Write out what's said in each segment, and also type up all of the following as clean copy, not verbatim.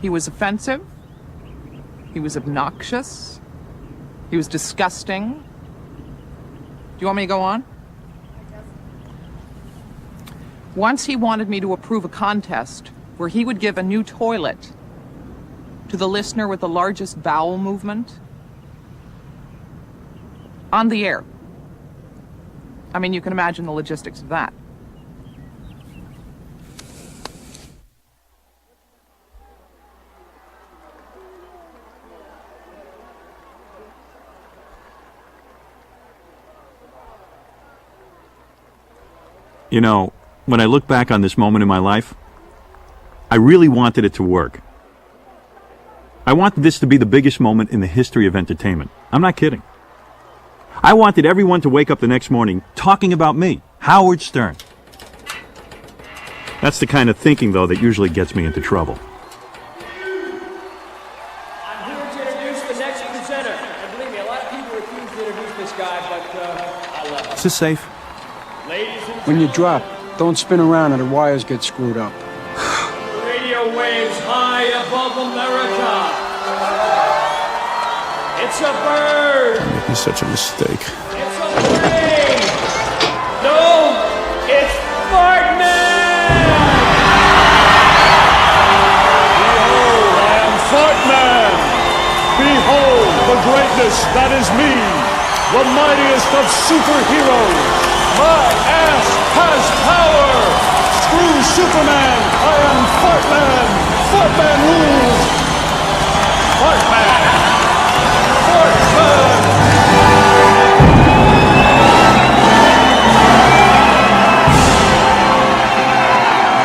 He was offensive. He was obnoxious. He was disgusting. Do you want me to go on? Once he wanted me to approve a contest where he would give a new toilet to the listener with the largest bowel movement on the air. I mean, you can imagine the logistics of that. You know, when I look back on this moment in my life, I really wanted it to work. I wanted this to be the biggest moment in the history of entertainment. I'm not kidding. I wanted everyone to wake up the next morning talking about me, Howard Stern. That's the kind of thinking, though, that usually gets me into trouble. I'm here to introduce the next presenter. And believe me, a lot of people refuse to introduce this guy, but I love him. Is this safe? Ladies and When you drop, don't spin around or the wires get screwed up. radio waves high above America. It's a bird. Making such a mistake. It's a plane. No, it's Fartman. Behold, I am Fartman. Behold the greatness that is me, the mightiest of superheroes. My ass has power. Screw Superman. I am Fartman. Fartman rules. Fartman. Fartman.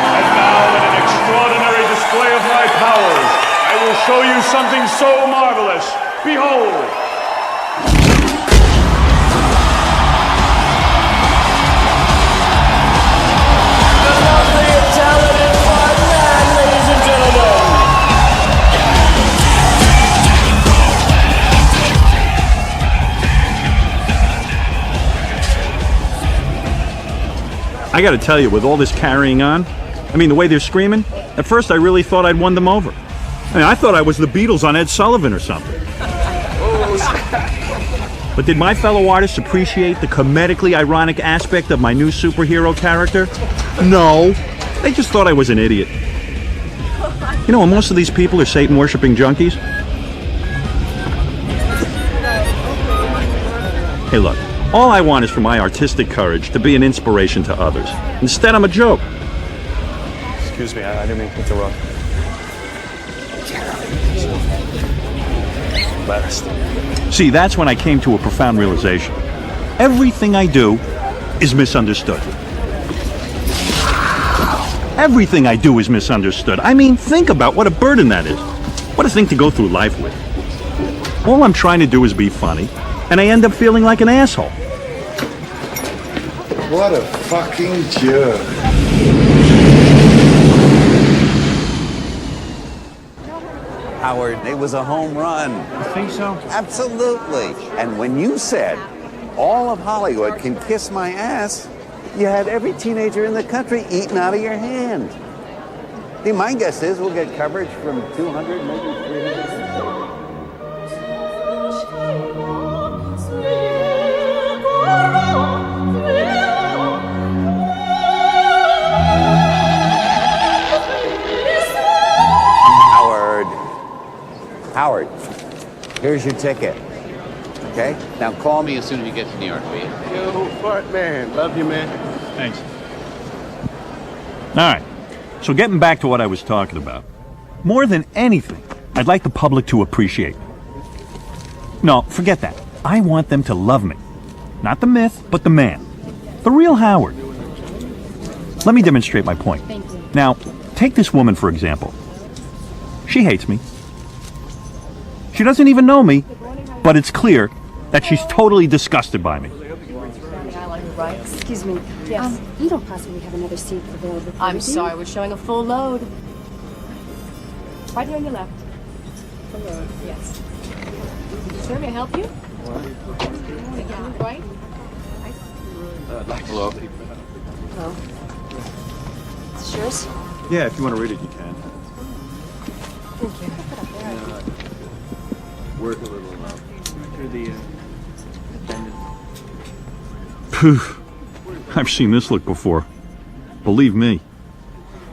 And now, in an extraordinary display of my powers, I will show you something so marvelous. Behold. I gotta tell you, with all this carrying on, I mean, the way they're screaming, at first I really thought I'd won them over. I mean, I thought I was the Beatles on Ed Sullivan or something. But did my fellow artists appreciate the comedically ironic aspect of my new superhero character? No. They just thought I was an idiot. You know, most of these people are Satan-worshipping junkies. Hey, look. All I want is for my artistic courage to be an inspiration to others. Instead, I'm a joke. Excuse me, I didn't mean to interrupt. Last. See, that's when I came to a profound realization. Everything I do is misunderstood. Everything I do is misunderstood. I mean, think about what a burden that is. What a thing to go through life with. All I'm trying to do is be funny, and I end up feeling like an asshole. What a fucking jerk. Howard, it was a home run. You think so? Absolutely. And when you said, all of Hollywood can kiss my ass, you had every teenager in the country eating out of your hand. See, my guess is we'll get coverage from 200, maybe 300. Howard, here's your ticket. Okay? Now call me as soon as you get to New York, will you? Yo, Fartman. Love you, man. Thanks. All right. So getting back to what I was talking about. More than anything, I'd like the public to appreciate me. No, forget that. I want them to love me. Not the myth, but the man. The real Howard. Let me demonstrate my point. Thank you. Now, take this woman, for example. She hates me. She doesn't even know me, but it's clear that she's totally disgusted by me. Excuse me. Yes. You don't possibly have another seat available. I'm sorry, we're showing a full load. Right here on your left. Full load. Yes. Sir, may I help you? Right? I'd like to love. Oh. Is this yours? Yeah, if you want to read it, you can. Thank you. Work a little now. Through the attendant. Phew. I've seen this look before. Believe me.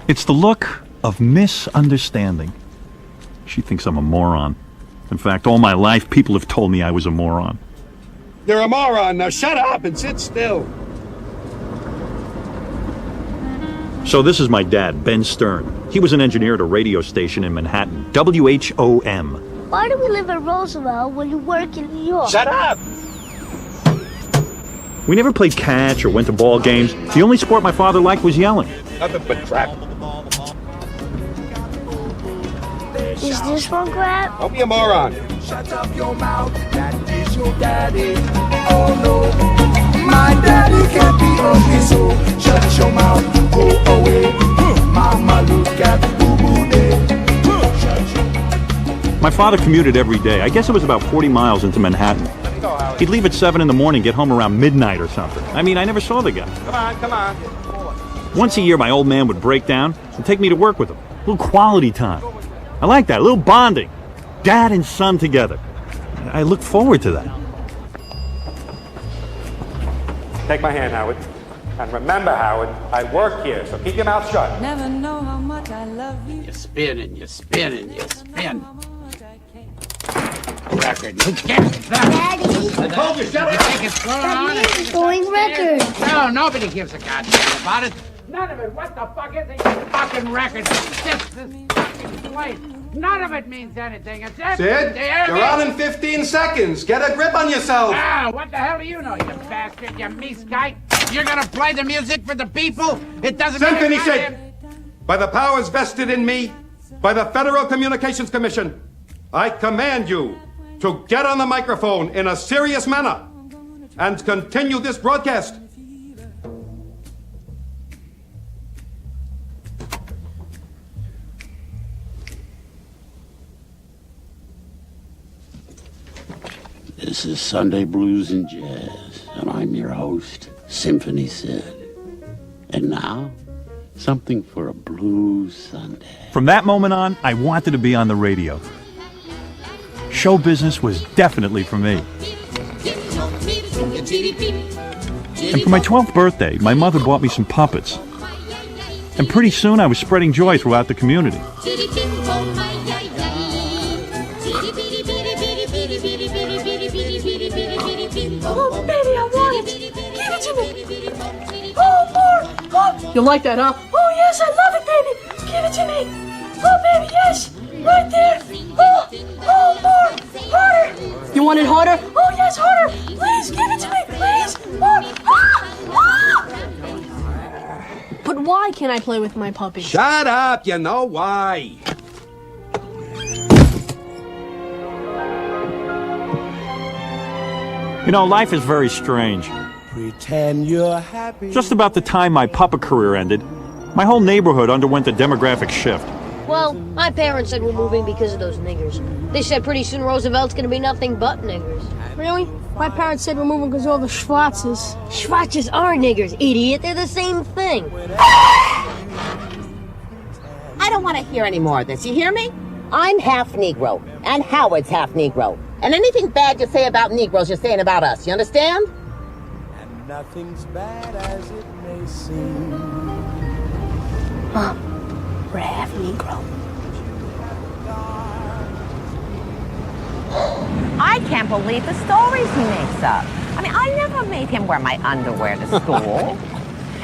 It's the look of misunderstanding. She thinks I'm a moron. In fact, all my life, people have told me I was a moron. You're a moron. Now shut up and sit still. So this is my dad, Ben Stern. He was an engineer at a radio station in Manhattan, WHOM. Why do we live in Roosevelt when you work in New York? Shut up! We never played catch or went to ball games. The only sport my father liked was yelling. Nothing but crap. Is this one crap? Don't be a moron. Shut up your mouth, that is your daddy. Oh no, my daddy can't be ugly, so shut your mouth, go away. Mama, look at boo-boo day. My father commuted every day. I guess it was about 40 miles into Manhattan. He'd leave at 7 in the morning, get home around midnight or something. I mean, I never saw the guy. Come on. Once a year, my old man would break down and take me to work with him. A little quality time. I like that, a little bonding. Dad and son together. I look forward to that. Take my hand, Howard. And remember, Howard, I work here, so keep your mouth shut. Never know how much I love you. You spin and you spin and you spin. Record. Who gets that? Daddy! I told you, shut up! You think it's going on? Daddy's going record. No, nobody gives a goddamn about it. None of it. What the fuck is it? Fucking record. This fucking place. None of it means anything. It's everything. Sid, you're on in 15 seconds. Get a grip on yourself. Ah, what the hell do you know, you bastard, you meat-guy? You're gonna play the music for the people? It doesn't Symphony matter. Sid, by the powers vested in me by the Federal Communications Commission, I command you to get on the microphone in a serious manner and continue this broadcast. This is Sunday Blues and Jazz, and I'm your host, Symphony Sid. And now, something for a blues Sunday. From that moment on, I wanted to be on the radio. Show business was definitely for me. And for my 12th birthday, my mother bought me some puppets. And pretty soon I was spreading joy throughout the community. Oh, baby, I want it. Give it to me. Oh, more. Oh. You like that, huh? Oh, yes, I love it, baby. Give it to me. Oh, baby, yes. Right there. Oh, more. Harder. You want it harder? Oh, yes, harder. Please, give it to me. Please. More. But why can't I play with my puppy? Shut up. You know why. You know, life is very strange. Pretend you're happy. Just about the time my puppet career ended, my whole neighborhood underwent a demographic shift. Well, my parents said we're moving because of those niggers. They said pretty soon Roosevelt's gonna be nothing but niggers. Really? My parents said we're moving because of all the Schwarzes. Schwarzes are niggers, idiot. They're the same thing. I don't want to hear any more of this. You hear me? I'm half Negro, and Howard's half Negro. And anything bad you say about Negroes, you're saying about us. You understand? And nothing's bad as it may seem. Mom, we're half Negro. I can't believe the stories he makes up. I mean, I never made him wear my underwear to school.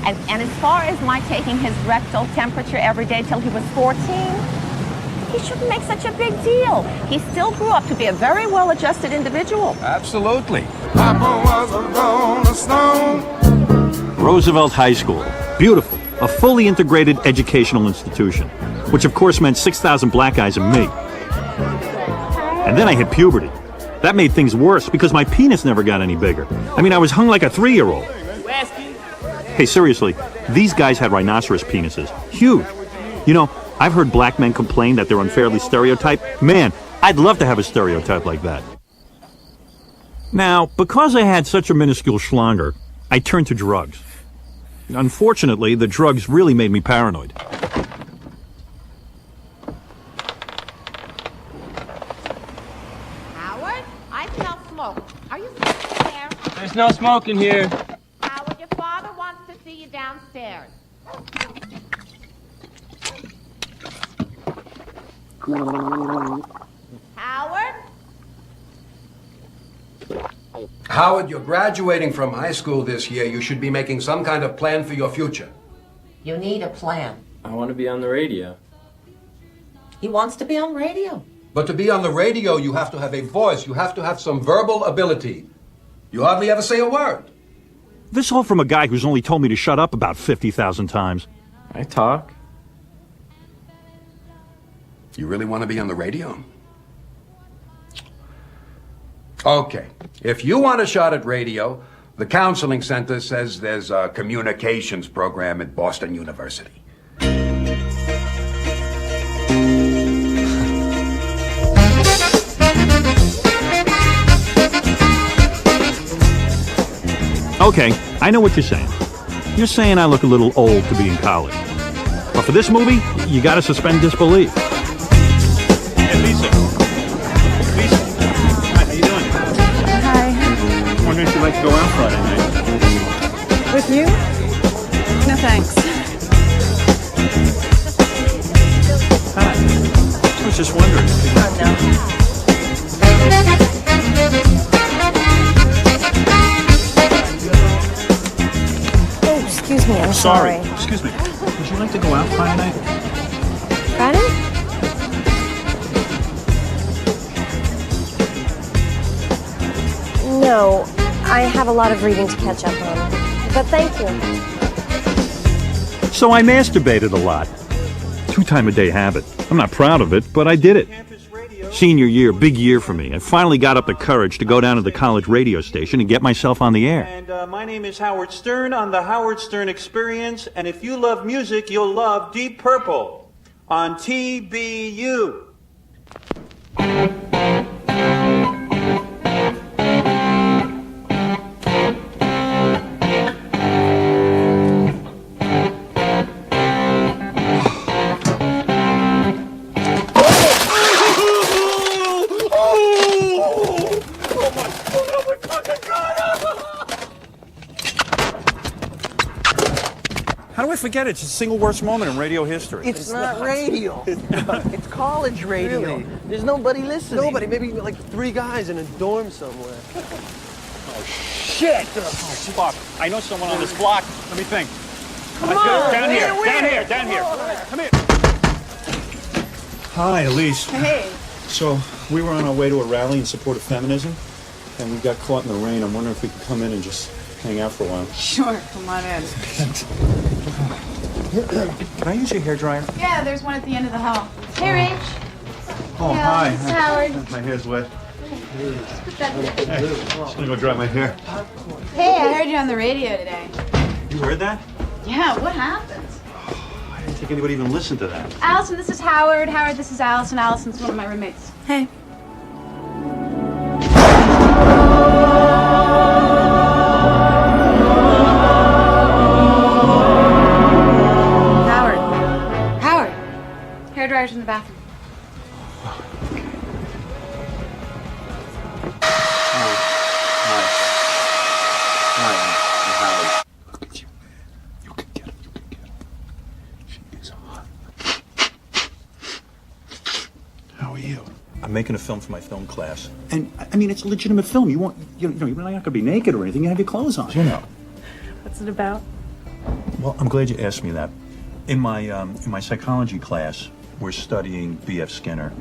and as far as my taking his rectal temperature every day till he was 14, he shouldn't make such a big deal. He still grew up to be a very well-adjusted individual. Absolutely. Papa was a rolling stone. Roosevelt High School. Beautiful. A fully integrated educational institution. Which of course meant 6,000 black guys and me. And then I hit puberty. That made things worse because my penis never got any bigger. I mean, I was hung like a 3-year-old. Hey, seriously, these guys had rhinoceros penises. Huge. You know, I've heard black men complain that they're unfairly stereotyped. Man, I'd love to have a stereotype like that. Now, because I had such a minuscule schlonger, I turned to drugs. Unfortunately, the drugs really made me paranoid. Howard? smoke. Are you smoking there? There's no smoke in here. Howard, your father wants to see you downstairs. Howard? Howard, you're graduating from high school this year. You should be making some kind of plan for your future. You need a plan. I want to be on the radio. He wants to be on radio. But to be on the radio, you have to have a voice. You have to have some verbal ability. You hardly ever say a word. This all from a guy who's only told me to shut up about 50,000 times. I talk. You really want to be on the radio? Okay. If you want a shot at radio, the counseling center says there's a communications program at Boston University. Okay, I know what you're saying. You're saying I look a little old to be in college. But for this movie, you gotta suspend disbelief. Hey, Lisa. Lisa. Hi, how you doing? Hi. I'm wondering if you'd like to go out Friday night. With you? No thanks. Hi. I was just wondering. Oh, no. Excuse me, I'm sorry. Excuse me. Would you like to go out Friday night? Friday? No, I have a lot of reading to catch up on. But thank you. So I masturbated a lot. 2-time-a-day habit. I'm not proud of it, but I did it. Senior year, big year for me. I finally got up the courage to go down to the college radio station and get myself on the air. And my name is Howard Stern on the Howard Stern Experience. And if you love music, you'll love Deep Purple on TBU. How do I forget it? It's the single worst moment in radio history. It's not radio. It's college radio. Really? There's nobody listening. Nobody, maybe like 3 guys in a dorm somewhere. Oh, shit! Oh, fuck. I know someone on this block. Let me think. Come on! Down here. Come here. Hi, Elise. Hey. So, we were on our way to a rally in support of feminism, and we got caught in the rain. I'm wondering if we could come in and just hang out for a while. Sure, come on in. Can I use your hairdryer? Yeah, there's one at the end of the hall. Hey, Rach. Oh, Hey, hi. this is Howard. My hair's wet. Put that in. Hey, just gonna go dry my hair. Hey, I heard you on the radio today. You heard that? Yeah, what happened? I didn't think anybody even listened to that. Allison, this is Howard. Howard, this is Allison. Allison's one of my roommates. Hey. Howard. Hairdryer's in the bathroom. I'm making a film for my film class. And, I mean, it's a legitimate film. You're not going to be naked or anything. You have your clothes on. You know. What's it about? Well, I'm glad you asked me that. In my psychology class, we're studying B.F. Skinner.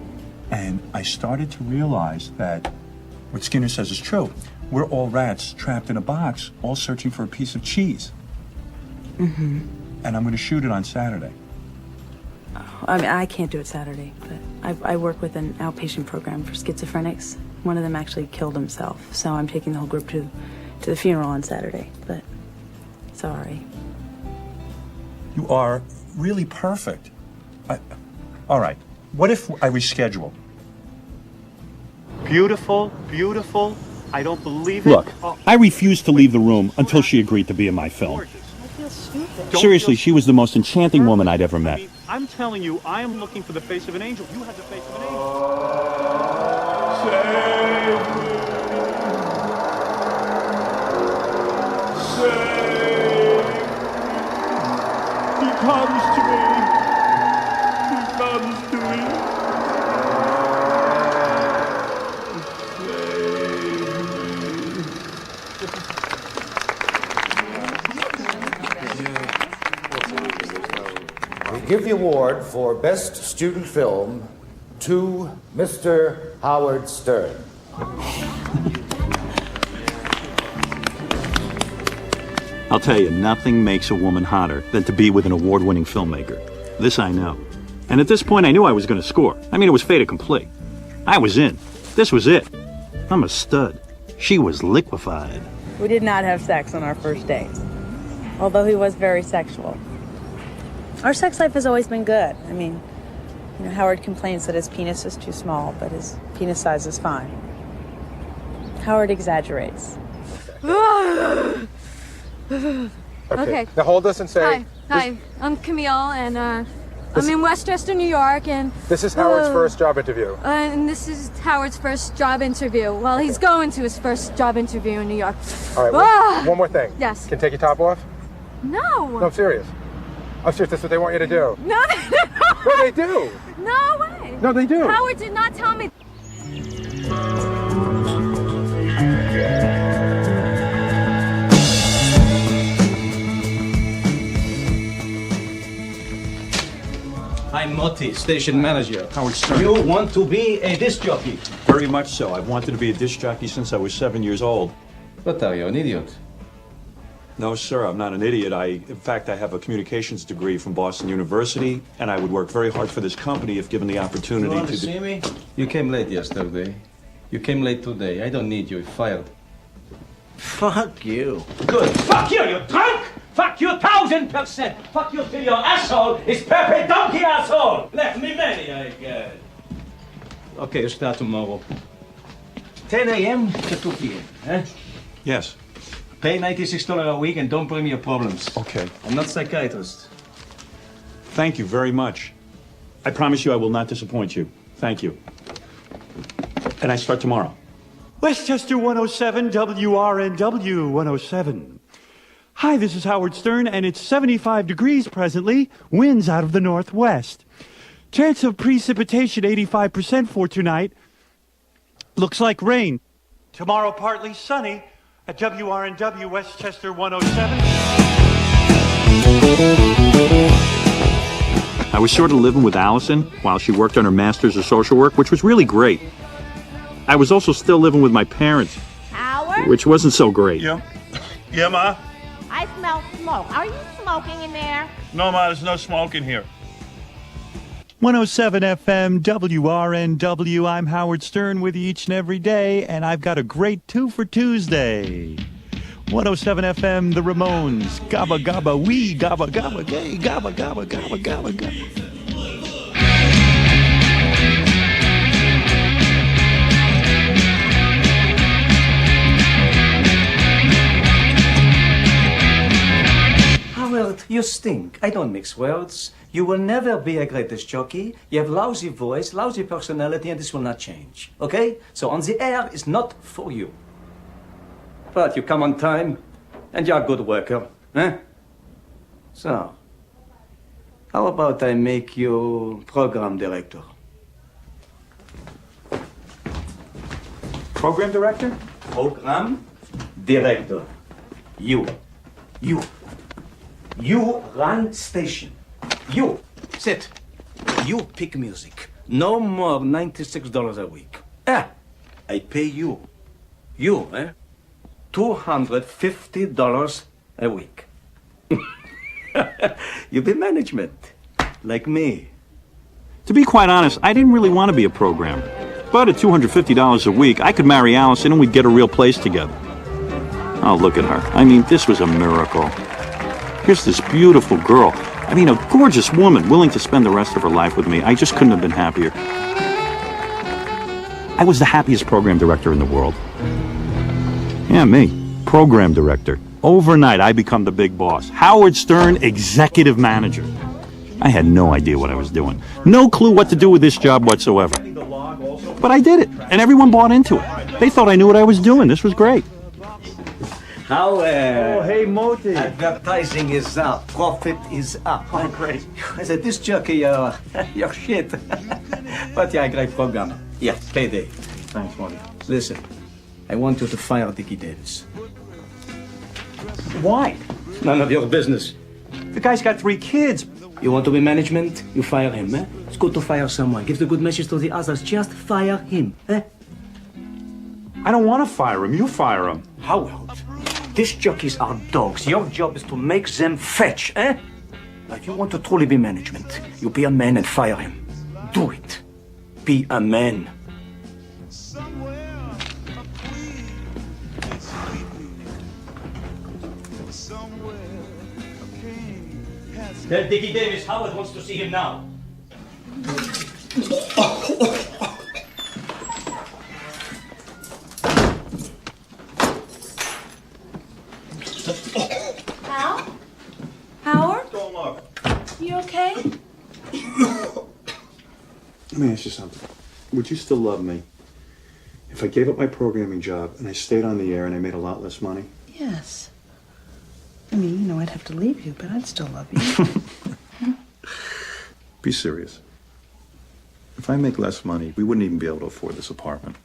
And I started to realize that what Skinner says is true. We're all rats trapped in a box, all searching for a piece of cheese. Mm-hmm. And I'm going to shoot it on Saturday. I mean, I can't do it Saturday, but I work with an outpatient program for schizophrenics. One of them actually killed himself, so I'm taking the whole group to the funeral on Saturday, but sorry. You are really perfect. All right. What if I reschedule? Beautiful, beautiful. I don't believe it. Look, I refused to leave the room until she agreed to be in my film. I feel stupid. Seriously, she was the most enchanting woman I'd ever met. I'm telling you, I am looking for the face of an angel. You have the face of an angel. comes to me. He comes to me. We give the award for Best Student Film to Mr. Howard Stern. I'll tell you, nothing makes a woman hotter than to be with an award-winning filmmaker. This I know. And at this point, I knew I was going to score. I mean, it was fait accompli. I was in. This was it. I'm a stud. She was liquefied. We did not have sex on our first date, although he was very sexual. Our sex life has always been good. I mean, you know, Howard complains that his penis is too small, but his penis size is fine. Howard exaggerates. Okay. Now hold this and say. Hi. I'm Camille, and I'm in Westchester, New York, and This is Howard's first job interview. and this is Howard's first job interview. Well, he's going to his first job interview in New York. All right. Ah! One more thing. Yes. Can you take your top off? No. No, I'm serious. I'm serious. That's what they want you to do. No, No, they do. no way. No, they do. Howard did not tell me. I'm Motti, station manager. Howard Stern. You want to be a disc jockey? Very much so. I've wanted to be a disc jockey since I was 7 years old. What are you, an idiot? No, sir, I'm not an idiot. In fact, I have a communications degree from Boston University, and I would work very hard for this company if given the opportunity You want to to see me? You came late yesterday. You came late today. I don't need you. You're fired. Fuck you. Good. Fuck you, you drunk! Fuck you 1000%! Fuck you till your asshole is Pepe Donkey asshole! Let me maniac. Okay, you start tomorrow. 10 a.m. to 2 p.m. Eh? Yes. Pay $96 a week and don't bring me your problems. Okay. I'm not a psychiatrist. Thank you very much. I promise you I will not disappoint you. Thank you. And I start tomorrow. Westchester 107, WRNW 107. Hi, this is Howard Stern, and it's 75 degrees presently, winds out of the northwest. Chance of precipitation 85% for tonight. Looks like rain. Tomorrow partly sunny at WRNW Westchester 107. I was sort of living with Allison while she worked on her master's of social work, which was really great. I was also still living with my parents, Howard? which wasn't so great. Yeah, Ma? I smell smoke. Are you smoking in there? No, Ma, there's no smoke in here. 107 FM WRNW. I'm Howard Stern with you each and every day, and I've got a great 2 for Tuesday. 107 FM, the Ramones. Gabba gabba wee, gabba gabba gay, gabba gabba gabba gabba gabba. Howard, you stink. I don't mix words. You will never be a greatest jockey. You have lousy voice, lousy personality, and this will not change. Okay? So on the air is not for you. But you come on time, and you're a good worker. Eh? So, how about I make you program director? Program director? Program director. You run station. You sit. You pick music. No more $96 a week. I pay you. You, $250 a week. You be management, like me. To be quite honest, I didn't really want to be a programmer. But at $250 a week, I could marry Allison and we'd get a real place together. Oh, look at her. I mean, this was a miracle. Here's this beautiful girl. I mean, a gorgeous woman willing to spend the rest of her life with me. I just couldn't have been happier. I was the happiest program director in the world. Yeah, me. Program director. Overnight, I become the big boss. Howard Stern, executive manager. I had no idea what I was doing. No clue what to do with this job whatsoever. But I did it, and everyone bought into it. They thought I knew what I was doing. This was great. How, Oh, hey, Moti. Advertising is up. Profit is up. Oh, great. I said, this jockey, you're shit. But yeah, great program. Yeah, payday. Thanks, Moti. Listen, I want you to fire Dickie Davis. Why? None of your business. The guy's got 3 kids. You want to be management? You fire him, eh? It's good to fire someone. Give the good message to the others. Just fire him, eh? I don't want to fire him. You fire him. Howard, these jockeys are dogs. Your job is to make them fetch, eh? Now, if you want to truly be management, you be a man and fire him. Do it. Be a man. Tell Dickie Davis Howard wants to see him now. Hal? Howard? Don't look. You okay? Let me ask you something. Would you still love me if I gave up my programming job and I stayed on the air and I made a lot less money? Yes. I mean, you know, I'd have to leave you, but I'd still love you. Be serious. If I make less money, we wouldn't even be able to afford this apartment.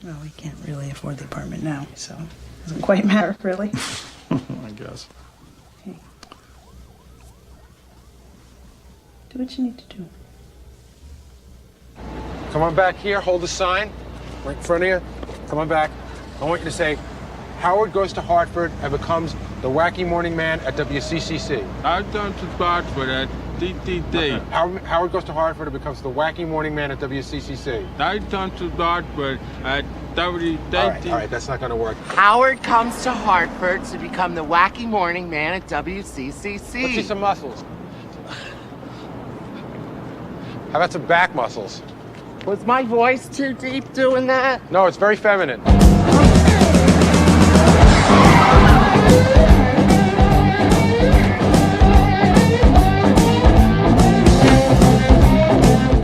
Well, we can't really afford the apartment now, so it doesn't quite matter, really. I guess. Hey. Do what you need to do. Come on back here, hold the sign right in front of you. Come on back. I want you to say, Howard goes to Hartford and becomes the wacky morning man at WCCC. I've done to Hartford at DTD. Howard goes to Hartford and becomes the wacky morning man at WCCC. I've done to Hartford at WTD. All right, that's not going to work. Howard comes to Hartford to become the wacky morning man at WCCC. Let's see some muscles. How about some back muscles? Was my voice too deep doing that? No, it's very feminine.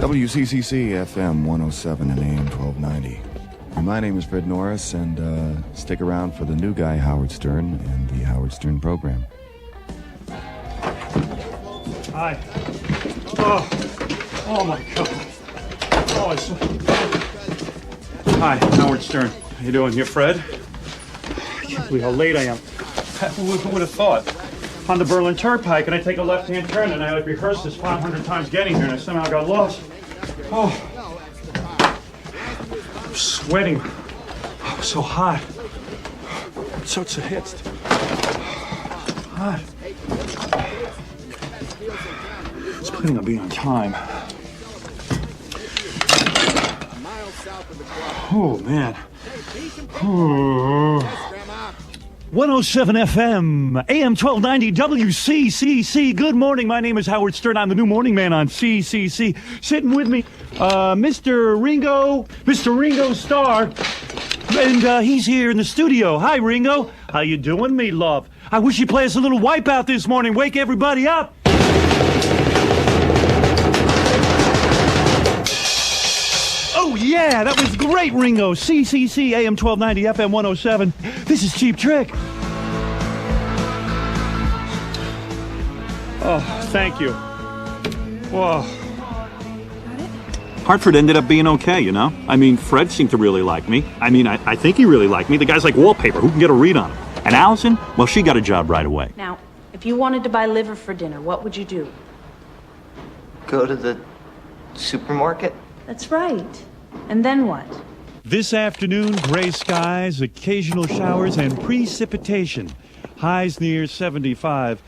WCCC FM 107 and AM 1290. My name is Fred Norris, and stick around for the new guy, Howard Stern, and the Howard Stern program. Hi. Oh my God. Oh, it's so... Hi, Howard Stern. How you doing? You Fred? I can't believe how late I am. Who would have thought? On the Berlin Turnpike, and I take a left-hand turn, and I rehearsed this 500 times getting here, and I somehow got lost. Oh. I'm sweating. Oh, so hot. So zerhitzt. Hot. I was planning on being on time. Oh, man. Oh. 107 FM, AM 1290, WCCC. Good morning. My name is Howard Stern. I'm the new morning man on CCC. Sitting with me, Mr. Ringo Starr. And he's here in the studio. Hi, Ringo. How you doing, me love? I wish you'd play us a little Wipeout this morning. Wake everybody up. Oh, yeah, that was great, Ringo. CCC, AM 1290, FM 107. This is Cheap Trick. Oh, thank you. Whoa. Hartford ended up being okay, you know? I mean, Fred seemed to really like me. I mean, I think he really liked me. The guy's like wallpaper. Who can get a read on him? And Allison, well, she got a job right away. Now, if you wanted to buy liver for dinner, what would you do? Go to the supermarket? That's right. And then what? This afternoon, gray skies, occasional showers, and precipitation. Highs near 75.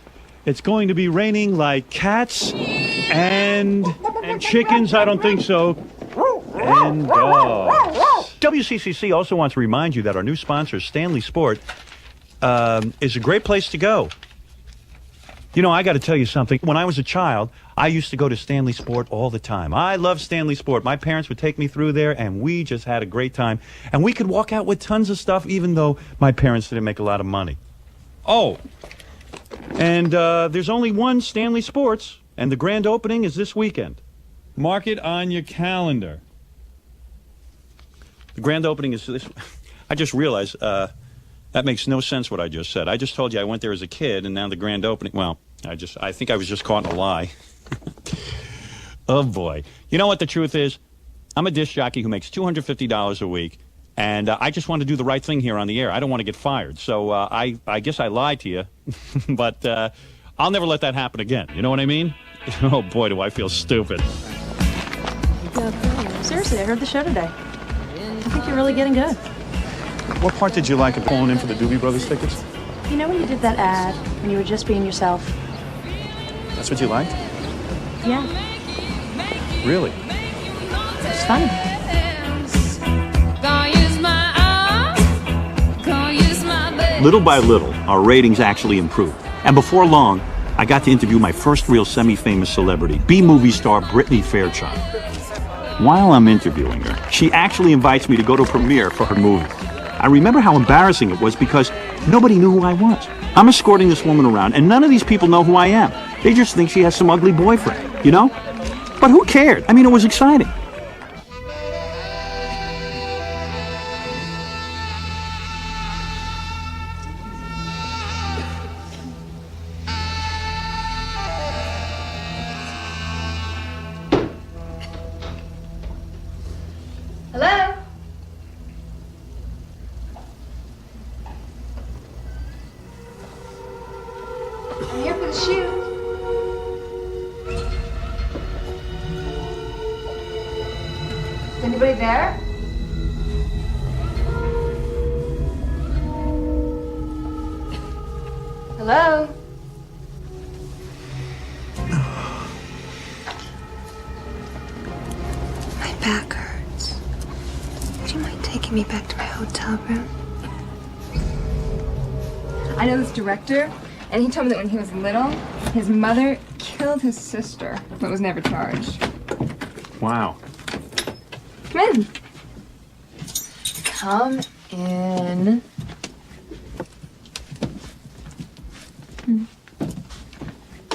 It's going to be raining like cats and chickens. I don't think so. And dogs. WCCC also wants to remind you that our new sponsor, Stanley Sport, is a great place to go. You know, I got to tell you something. When I was a child, I used to go to Stanley Sport all the time. I love Stanley Sport. My parents would take me through there, and we just had a great time. And we could walk out with tons of stuff, even though my parents didn't make a lot of money. Oh, and there's only one Stanley Sports, and the grand opening is this weekend. Mark it on your calendar. The grand opening is this. I just realized That makes no sense what I just said. I just told you I went there as a kid, and now the grand opening... Well, I think I was just caught in a lie. Oh, boy. You know what the truth is? I'm a disc jockey who makes $250 a week, and I just want to do the right thing here on the air. I don't want to get fired. So I guess I lied to you, but I'll never let that happen again. You know what I mean? Oh, boy, do I feel stupid. Seriously, I heard the show today. I think you're really getting good. What part did you like of pulling in for the Doobie Brothers tickets? You know when you did that ad, when you were just being yourself? That's what you liked? Yeah. Really? It's fun. Little by little, our ratings actually improved. And before long, I got to interview my first real semi-famous celebrity, B-movie star Brittany Fairchild. While I'm interviewing her, she actually invites me to go to a premiere for her movie. I remember how embarrassing it was because nobody knew who I was. I'm escorting this woman around, and none of these people know who I am. They just think she has some ugly boyfriend, you know? But who cared? I mean, it was exciting. Hello? I'm here for the shoot. Is anybody there? Hello? My back hurts. Would you mind taking me back to my hotel room? I know this director, and he told me that when he was little, his mother killed his sister, but was never charged. Wow. Come in. Come in.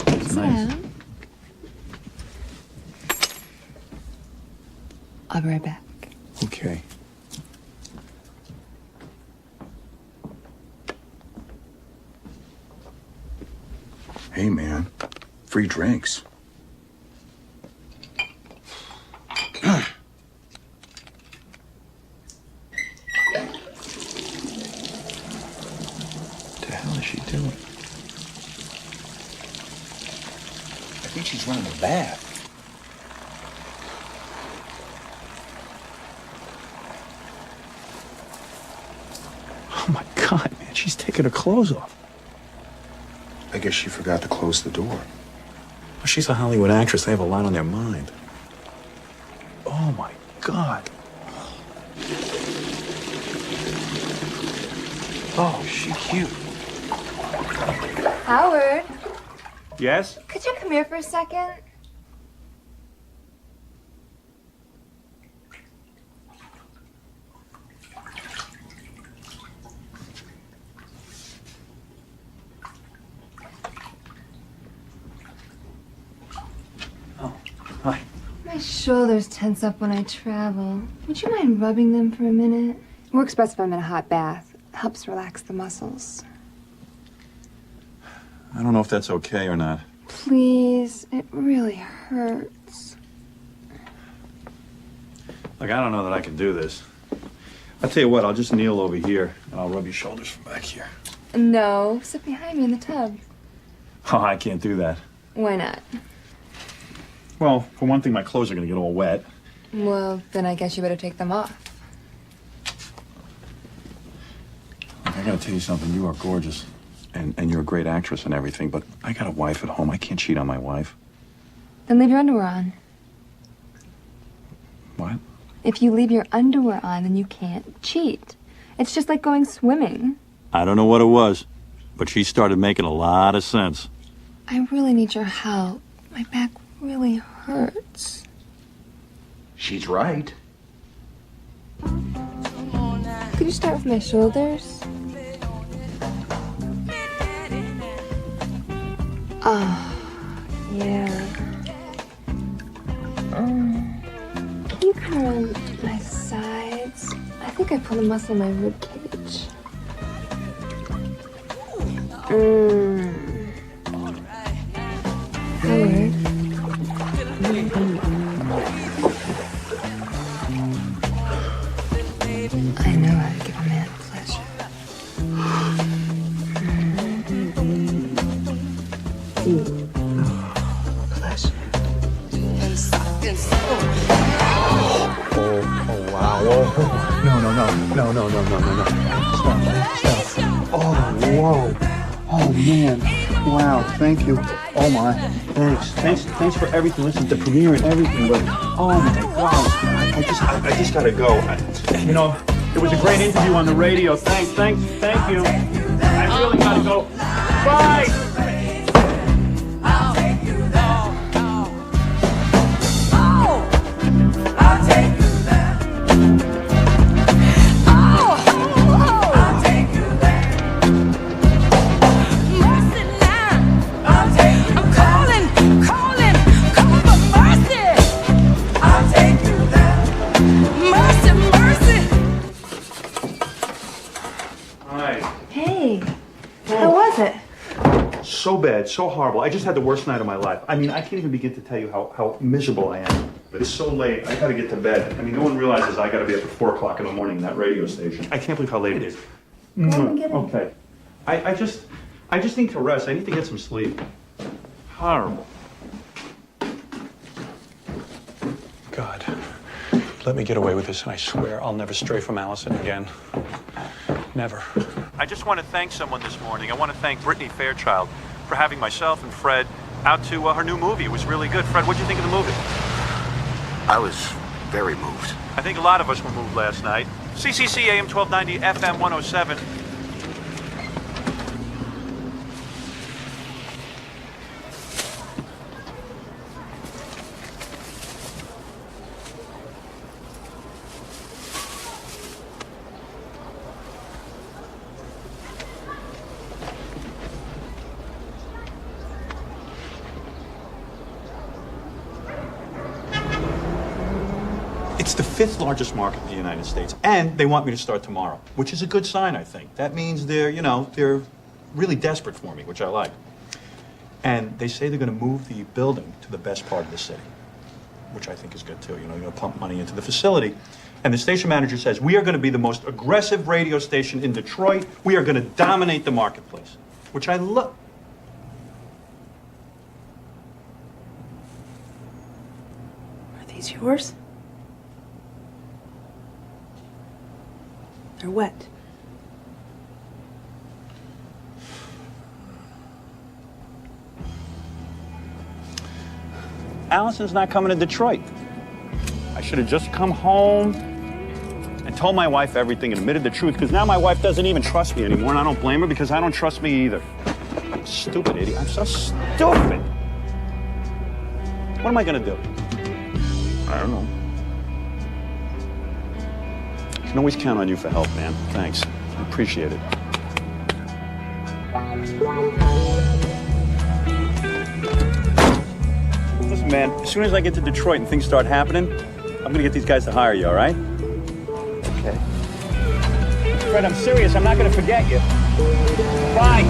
It's nice. I'll be right back. Okay. Hey, man. Free drinks. What the hell is she doing? I think she's running a bath. Oh, my God, man. She's taking her clothes off. I guess she forgot to close the door. Well, she's a Hollywood actress. They have a lot on their mind. Oh, my God. Oh, she's cute. Howard, Yes? could you come here for a second? Hi. My shoulders tense up when I travel. Would you mind rubbing them for a minute? It works best if I'm in a hot bath. It helps relax the muscles. I don't know if that's okay or not. Please, it really hurts. Look, I don't know that I can do this. I'll tell you what, I'll just kneel over here, and I'll rub your shoulders from back here. No, sit behind me in the tub. Oh, I can't do that. Why not? Well, for one thing, my clothes are going to get all wet. Well, then I guess you better take them off. Look, I got to tell you something. You are gorgeous, and you're a great actress and everything, but I got a wife at home. I can't cheat on my wife. Then leave your underwear on. What? If you leave your underwear on, then you can't cheat. It's just like going swimming. I don't know what it was, but she started making a lot of sense. I really need your help. My back really hurts. She's right. Could you start with my shoulders? Oh, yeah. Can you come around my sides? I think I pulled a muscle in my rib cage. Howard. I know how to give a man pleasure. Pleasure. Oh, wow. Whoa. No. Stop. Oh, whoa. Oh, man. Wow, thank you. Oh, my. Thanks for everything. Listen, the premiere and everything, but oh my God, I just gotta go. It was a great interview on the radio. Thank you. I really gotta go. Bye. So bad, so horrible. I just had the worst night of my life. I mean, I can't even begin to tell you how miserable I am. But it's so late, I gotta get to bed. I mean, no one realizes I gotta be up at 4 o'clock in the morning in that radio station. I can't believe how late it is. Okay. I just need to rest. I need to get some sleep. Horrible. God, let me get away with this, and I swear I'll never stray from Allison again. Never. I just want to thank someone this morning. I want to thank Brittany Fairchild for having myself and Fred out to her new movie. It was really good. Fred, what'd you think of the movie? I was very moved. I think a lot of us were moved last night. CCC AM 1290, FM 107. It's the 5th largest market in the United States, and they want me to start tomorrow, which is a good sign, I think. That means they're really desperate for me, which I like. And they say they're going to move the building to the best part of the city, which I think is good too. They're going to pump money into the facility. And the station manager says, we are going to be the most aggressive radio station in Detroit. We are going to dominate the marketplace, which I love. Are these yours? They're wet. Allison's not coming to Detroit. I should have just come home and told my wife everything and admitted the truth, because now my wife doesn't even trust me anymore, and I don't blame her because I don't trust me either. Stupid idiot. I'm so stupid. What am I gonna do? I don't know. I can always count on you for help, man. Thanks. I appreciate it. Listen, man, as soon as I get to Detroit and things start happening, I'm gonna get these guys to hire you, all right? Okay. Fred, I'm serious. I'm not gonna forget you. Bye.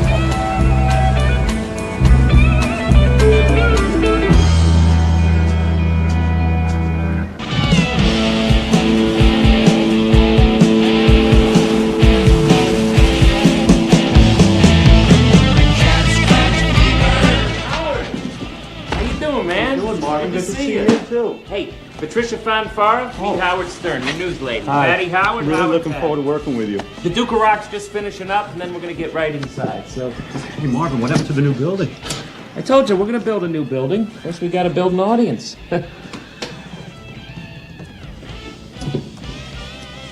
Good to see you too. Hey, Patricia Fanfara, meet Howard Stern, your news lady. Patty Howard, Really Howard looking Pat. forward to working with you. The Duke of Rock's just finishing up, and then we're gonna get right inside. So, Hey, Marvin, what happened to the new building? I told you we're gonna build a new building. First, we gotta build an audience.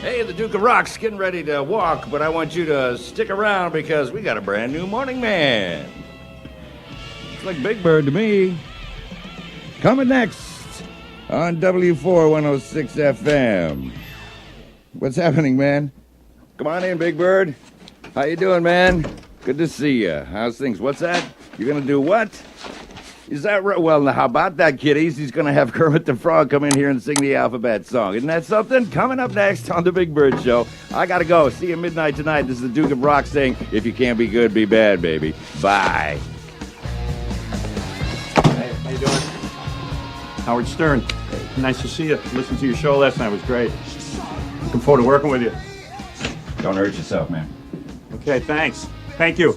Hey, the Duke of Rock's getting ready to walk, but I want you to stick around because we got a brand new morning man. Looks like Big Bird to me. Coming next on W4106 FM. What's happening, man? Come on in, Big Bird. How you doing, man? Good to see you. How's things? What's that? You're gonna do what? Is that right? Well, now, how about that, kiddies? He's going to have Kermit the Frog come in here and sing the alphabet song. Isn't that something? Coming up next on The Big Bird Show. I got to go. See you midnight tonight. This is the Duke of Rock saying, if you can't be good, be bad, baby. Bye. Hey, how you doing? Howard Stern. Nice to see you. Listened to your show last night. It was great. Looking forward to working with you. Don't hurt yourself, man. Okay, thanks. Thank you.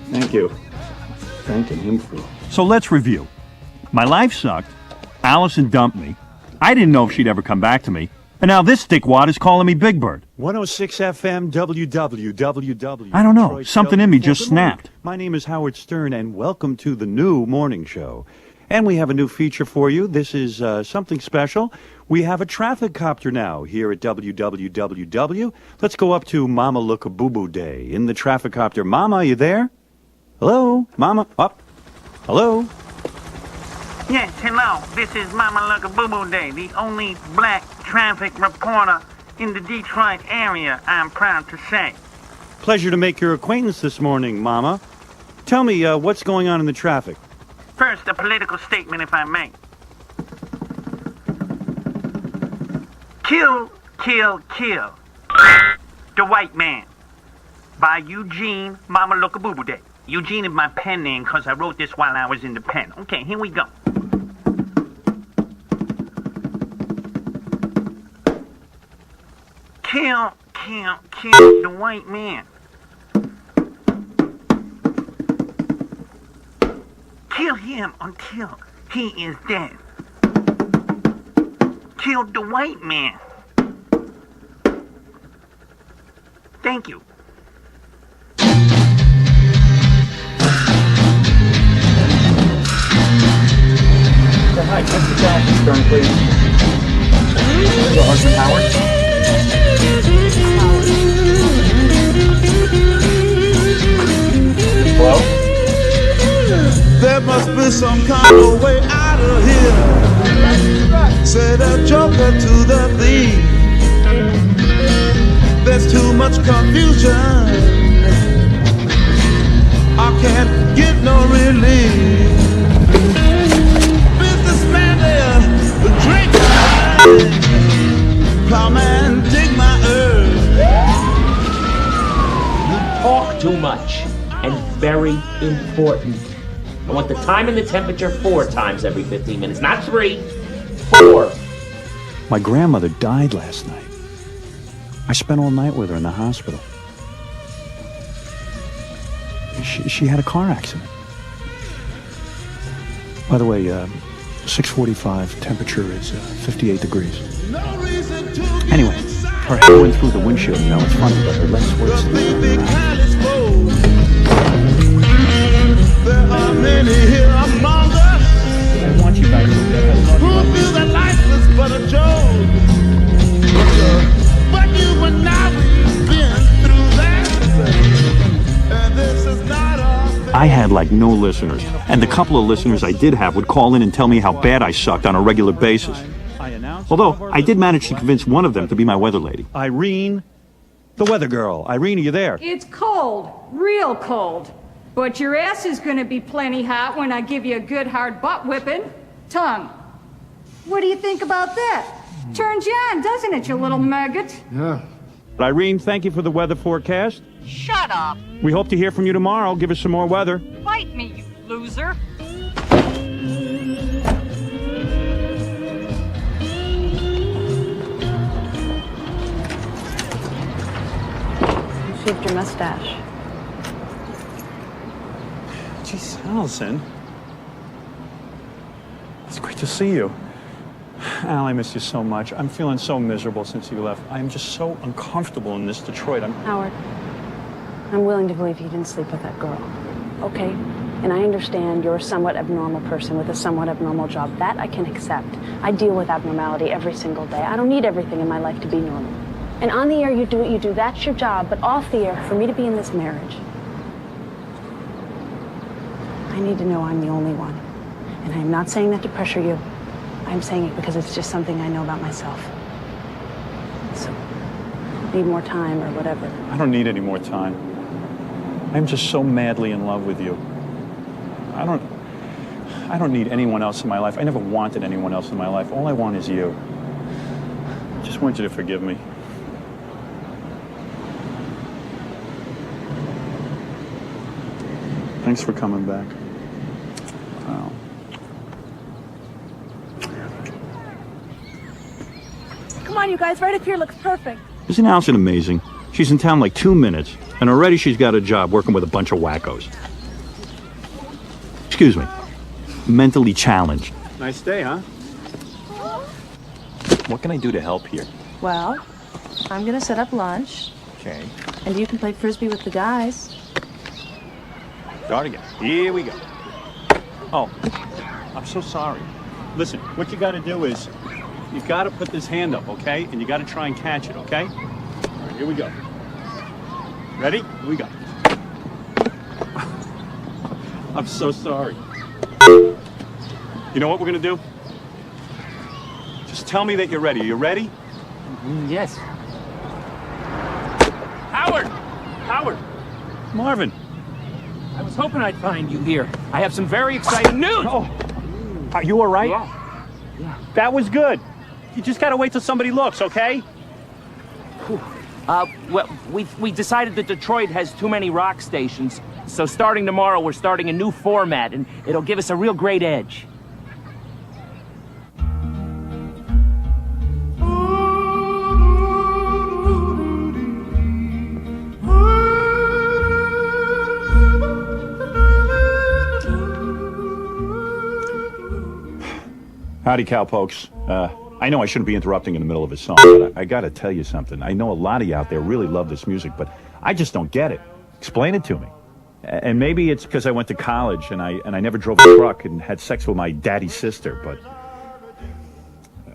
Thank you. Thanking him for. So let's review. My life sucked. Allison dumped me. I didn't know if she'd ever come back to me. And now this dickwad is calling me Big Bird. 106 FM WWWW. I don't know. Something in me just snapped. My name is Howard Stern, and welcome to the new morning show. And we have a new feature for you. This is something special. We have a traffic copter now here at WWWW. Let's go up to Mama Look a Boo Boo Day in the traffic copter. Mama, are you there? Hello? Mama? Up? Hello? Yes, hello. This is Mama Look a Boo Boo Day, the only black traffic reporter in the Detroit area, I'm proud to say. Pleasure to make your acquaintance this morning, Mama. Tell me, what's going on in the traffic? First, a political statement, if I may. Kill, kill, kill. The White Man. By Eugene Mama Look a Boo Boo Day. Eugene is my pen name because I wrote this while I was in the pen. Okay, here we go. Kill, kill, kill the white man. Kill him until he is dead. Kill the white man. Thank you. Hi, check the traffic, Stern, please. Your husband, Howard? Hello? There must be some kind of way out of here. Said a joker to the thief. There's too much confusion. I can't get no relief. Businessman there, drink wine. Plowman, dig my earth. You talk too much, and very important. I want the time and the temperature 4 times every 15 minutes, not 3, 4. My grandmother died last night. I spent all night with her in the hospital. She had a car accident. By the way, 6:45, temperature is 58 degrees. Anyway, her head went through the windshield. Now it's funny, but her legs were There are many here among us. I want you back. Who feel that life is but a joke. But you and I, we've been through that. And this is not our I had like no listeners, and the couple of listeners I did have would call in and tell me how bad I sucked on a regular basis. Although, I did manage to convince one of them to be my weather lady. Irene, the weather girl. Irene, are you there? It's cold, real cold. But your ass is gonna be plenty hot when I give you a good hard butt whipping. Tongue. What do you think about that? Turns you on, doesn't it, you little maggot? Yeah. Irene, thank you for the weather forecast. Shut up. We hope to hear from you tomorrow. Give us some more weather. Fight me, you loser. You shaved your mustache. Jeez, Allison. It's great to see you. Al, I miss you so much. I'm feeling so miserable since you left. I'm just so uncomfortable in this Detroit. Howard, I'm willing to believe you didn't sleep with that girl. Okay? And I understand you're a somewhat abnormal person with a somewhat abnormal job. That I can accept. I deal with abnormality every single day. I don't need everything in my life to be normal. And on the air, you do what you do. That's your job. But off the air, for me to be in this marriage, I need to know I'm the only one. And I'm not saying that to pressure you. I'm saying it because it's just something I know about myself. So, need more time or whatever. I don't need any more time. I'm just so madly in love with you. I don't need anyone else in my life. I never wanted anyone else in my life. All I want is you. I just want you to forgive me. Thanks for coming back. Wow. Come on, you guys, right up here looks perfect. Isn't Allison amazing? She's in town like 2 minutes, and already she's got a job working with a bunch of wackos. Excuse me. Mentally challenged. Nice day, huh? What can I do to help here? Well, I'm gonna set up lunch, Okay. and you can play frisbee with the guys. Start again. Here we go. Oh, I'm so sorry. Listen, what you got to do is, you got to put this hand up, okay? And you got to try and catch it, okay? All right, here we go. Ready? Here we go. I'm so sorry. You know what we're going to do? Just tell me that you're ready. Are you ready? Yes. Howard! Howard! Marvin. I was hoping I'd find you here. I have some very exciting news! Oh, are you all right? Yeah. That was good. You just got to wait till somebody looks, okay? Well, we decided that Detroit has too many rock stations, so starting tomorrow we're starting a new format, and it'll give us a real great edge. Howdy, cowpokes. I know I shouldn't be interrupting in the middle of a song, but I gotta tell you something. I know a lot of you out there really love this music, but I just don't get it. Explain it to me. And maybe it's because I went to college and I never drove a truck and had sex with my daddy's sister, but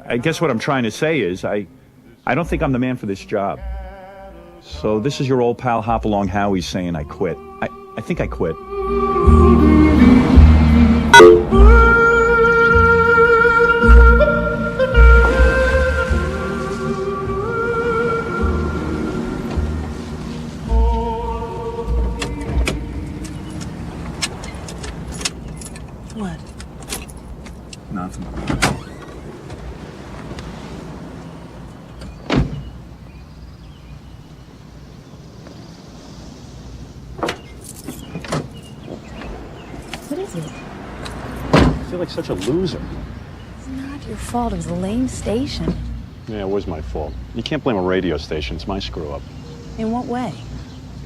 I guess what I'm trying to say is I don't think I'm the man for this job. So this is your old pal Hopalong Howie saying I quit. I think I quit. What? Nothing. What is it? I feel like such a loser. It's not your fault. It was a lame station. Yeah, it was my fault. You can't blame a radio station. It's my screw up. In what way?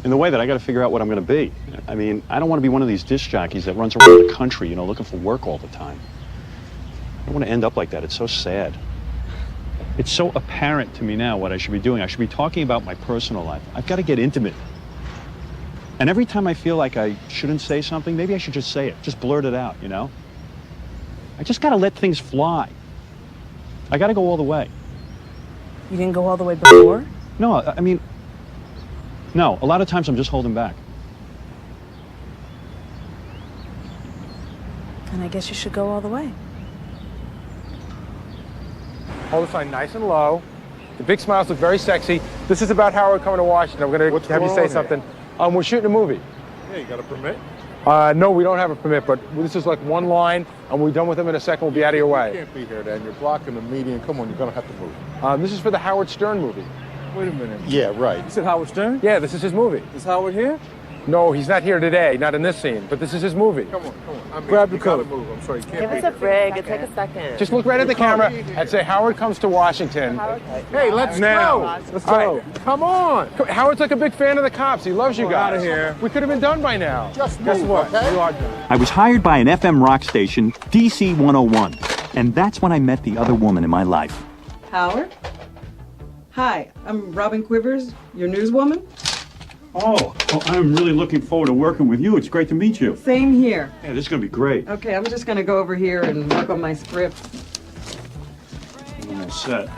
In the way that I got to figure out what I'm going to be. I mean, I don't want to be one of these disc jockeys that runs around the country, you know, looking for work all the time. I don't want to end up like that. It's so sad. It's so apparent to me now what I should be doing. I should be talking about my personal life. I've got to get intimate. And every time I feel like I shouldn't say something, maybe I should just say it. Just blurt it out, you know? I just got to let things fly. I got to go all the way. You didn't go all the way before? No, I mean, no, a lot of times I'm just holding back. And I guess you should go all the way. Hold the sign nice and low. The big smiles look very sexy. This is about Howard coming to Washington. I'm going to have you say something. We're shooting a movie. Yeah, you got a permit? No, we don't have a permit, but this is like one line, and we're done with them in a second. We'll be out of your way. You can't be here, then. You're blocking the median. Come on, you're going to have to move. This is for the Howard Stern movie. Wait a minute. Yeah, right. You said Howard Stern? Yeah, this is his movie. Is Howard here? No, he's not here today, not in this scene, but this is his movie. Come on. I mean, Grab the you gotta coat. move. I'm sorry, you can't Give be us a here. break. It'll take a second. Just look right at the camera and say, Howard comes to Washington. Hey, let's now. go. Let's All go. right, come on. Howard's like a big fan of the cops. He loves you Come guys. on, outta here. We could have been done by now. Just Guess move, what? okay? You are done. I was hired by an FM rock station, DC 101, and that's when I met the other woman in my life. Howard? Hi, I'm Robin Quivers, your newswoman. Oh, I'm really looking forward to working with you. It's great to meet you. Same here. Yeah, this is going to be great. Okay, I'm just gonna go over here and work on my script. I'm all set.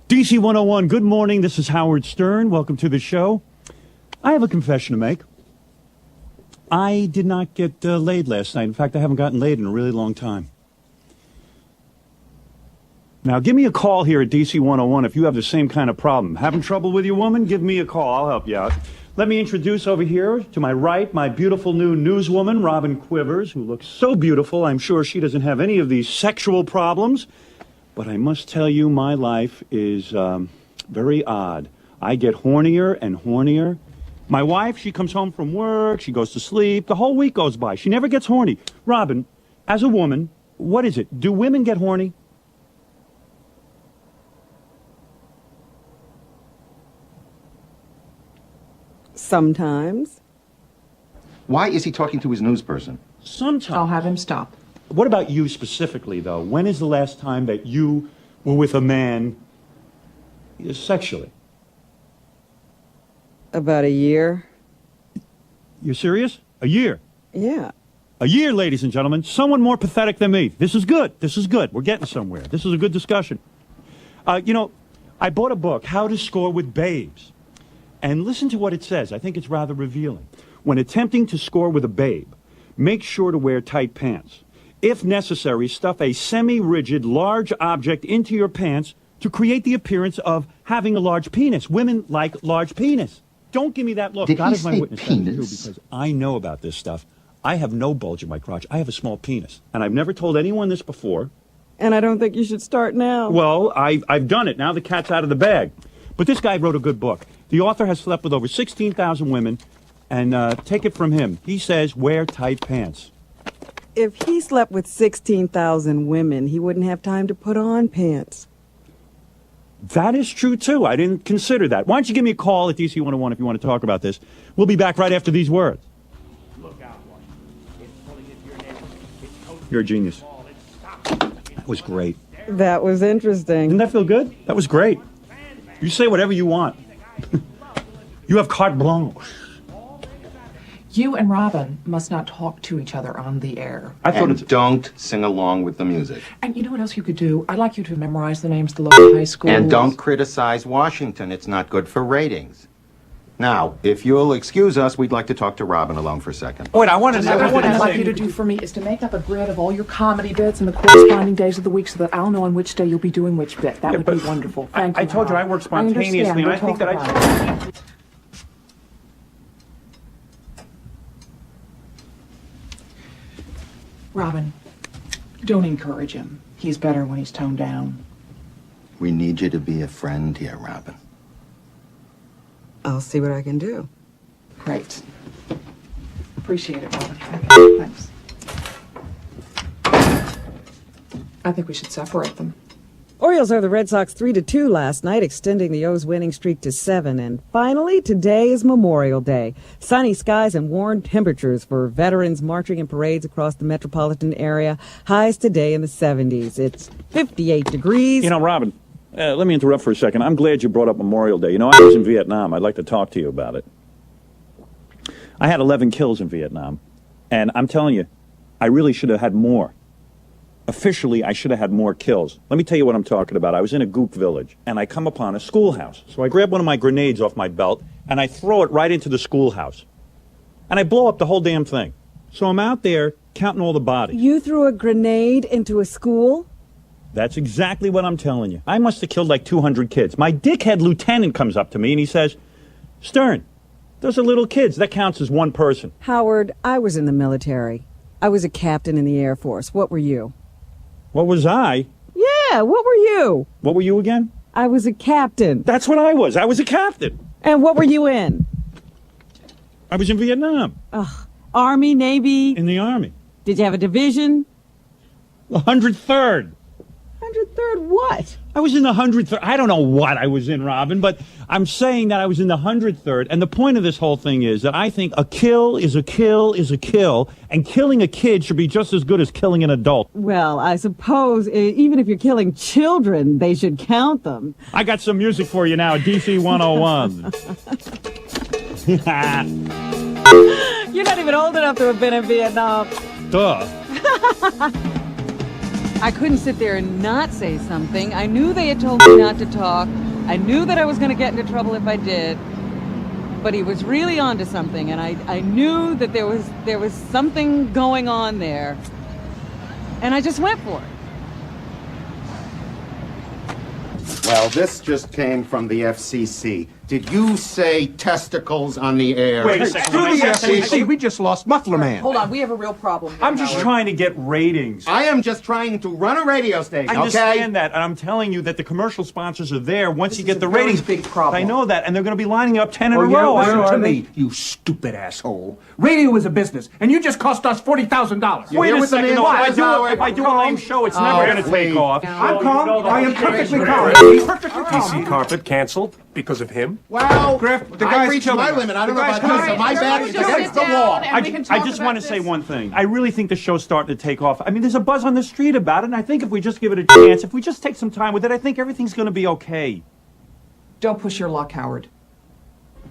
DC 101, good morning. This is Howard Stern. Welcome to the show. I have a confession to make. I did not get laid last night. In fact, I haven't gotten laid in a really long time. Now, give me a call here at DC 101 if you have the same kind of problem. Having trouble with your woman? Give me a call. I'll help you out. Let me introduce over here to my right, my beautiful new newswoman, Robin Quivers, who looks so beautiful. I'm sure she doesn't have any of these sexual problems. But I must tell you, my life is very odd. I get hornier and hornier. My wife, she comes home from work, she goes to sleep, the whole week goes by. She never gets horny. Robin, as a woman, what is it? Do women get horny? Sometimes. Why is he talking to his news person? Sometimes. I'll have him stop. What about you specifically, though? When is the last time that you were with a man sexually? About a year. You're serious? A year? Yeah. A year, ladies and gentlemen. Someone more pathetic than me. This is good. This is good. We're getting somewhere. This is a good discussion. You know, I bought a book, How to Score with Babes. And listen to what it says. I think it's rather revealing. When attempting to score with a babe, make sure to wear tight pants. If necessary, stuff a semi-rigid large object into your pants to create the appearance of having a large penis. Women like large penis. Don't give me that look. Did God he is my say witness, penis? because I know about this stuff. I have no bulge in my crotch. I have a small penis. And I've never told anyone this before. And I don't think you should start now. Well, I've done it. Now the cat's out of the bag. But this guy wrote a good book. The author has slept with over 16,000 women. And take it from him. He says, wear tight pants. If he slept with 16,000 women, he wouldn't have time to put on pants. That is true, too. I didn't consider that. Why don't you give me a call at DC 101 if you want to talk about this. We'll be back right after these words. Look out, it's pulling into your neighborhood. You're a genius. That was great. That was interesting. Didn't that feel good? That was great. You say whatever you want. You have carte blanche. You and Robin must not talk to each other on the air. I thought and don't sing along with the music. And you know what else you could do? I'd like you to memorize the names of the local high schools. And don't criticize Washington. It's not good for ratings. Now, if you'll excuse us, we'd like to talk to Robin alone for a second. Wait, I wanted to. What I'd like you to do for me is to make up a grid of all your comedy bits and the corresponding days of the week, so that I'll know on which day you'll be doing which bit. That would be wonderful. Thank you. I told you I work spontaneously, and I think that I. Robin, don't encourage him. He's better when he's toned down. We need you to be a friend here, Robin. I'll see what I can do. Great. Appreciate it, Robin. Thanks. I think we should separate them. Orioles over the Red Sox 3-2 last night, extending the O's winning streak to 7. And finally, today is Memorial Day. Sunny skies and warm temperatures for veterans marching in parades across the metropolitan area. Highs today in the 70s. It's 58 degrees. You know, Robin, let me interrupt for a second. I'm glad you brought up Memorial Day. You know, I was in Vietnam. I'd like to talk to you about it. I had 11 kills in Vietnam. And I'm telling you, I really should have had more. Officially, I should have had more kills. Let me tell you what I'm talking about. I was in a gook village, and I come upon a schoolhouse. So I grab one of my grenades off my belt, and I throw it right into the schoolhouse. And I blow up the whole damn thing. So I'm out there counting all the bodies. You threw a grenade into a school? That's exactly what I'm telling you. I must have killed like 200 kids. My dickhead lieutenant comes up to me, and he says, Stern, those are little kids. That counts as one person. Howard, I was in the military. I was a captain in the Air Force. What were you? What was I? Yeah, what were you? What were you again? I was a captain. That's what I was. I was a captain. And what were you in? I was in Vietnam. Army, Navy? In the Army. Did you have a division? The 103rd. 103rd what? I was in the 103rd. I don't know what I was in, Robin, but I'm saying that I was in the 103rd. And the point of this whole thing is that I think a kill is a kill is a kill, and killing a kid should be just as good as killing an adult. Well, I suppose even if you're killing children, they should count them. I got some music for you now at DC 101. You're not even old enough to have been in Vietnam. Duh. I couldn't sit there and not say something. I knew they had told me not to talk. I knew that I was going to get into trouble if I did. But he was really onto something, and I knew that there was something going on there. And I just went for it. Well, this just came from the FCC. Did you say testicles on the air? Wait a second. Through the FCC, we just lost Muffler Man. Hold on, we have a real problem here, I'm just Howard. trying to get ratings. I am just trying to run a radio station, I okay? understand that, and I'm telling you that the commercial sponsors are there once you get the very ratings. big problem. I know that, and they're going to be lining up 10 in Oh, a yeah? row. Listen Where to are me, they? you stupid asshole. Radio is a business, and you just cost us $40,000. Wait a second, though. If I do a lame show, it's never going to take off. I'm calm. I am perfectly calm. Perfectly calm. DC Carpet canceled because of him. Well, Griff, the I've guy's reached killing my us. limit. I don't The know guy's about this, killing so my us. back is against the wall. I just want to say one thing. I really think the show's starting to take off. I mean, there's a buzz on the street about it, and I think if we just give it a chance, if we just take some time with it, I think everything's going to be okay. Don't push your luck, Howard.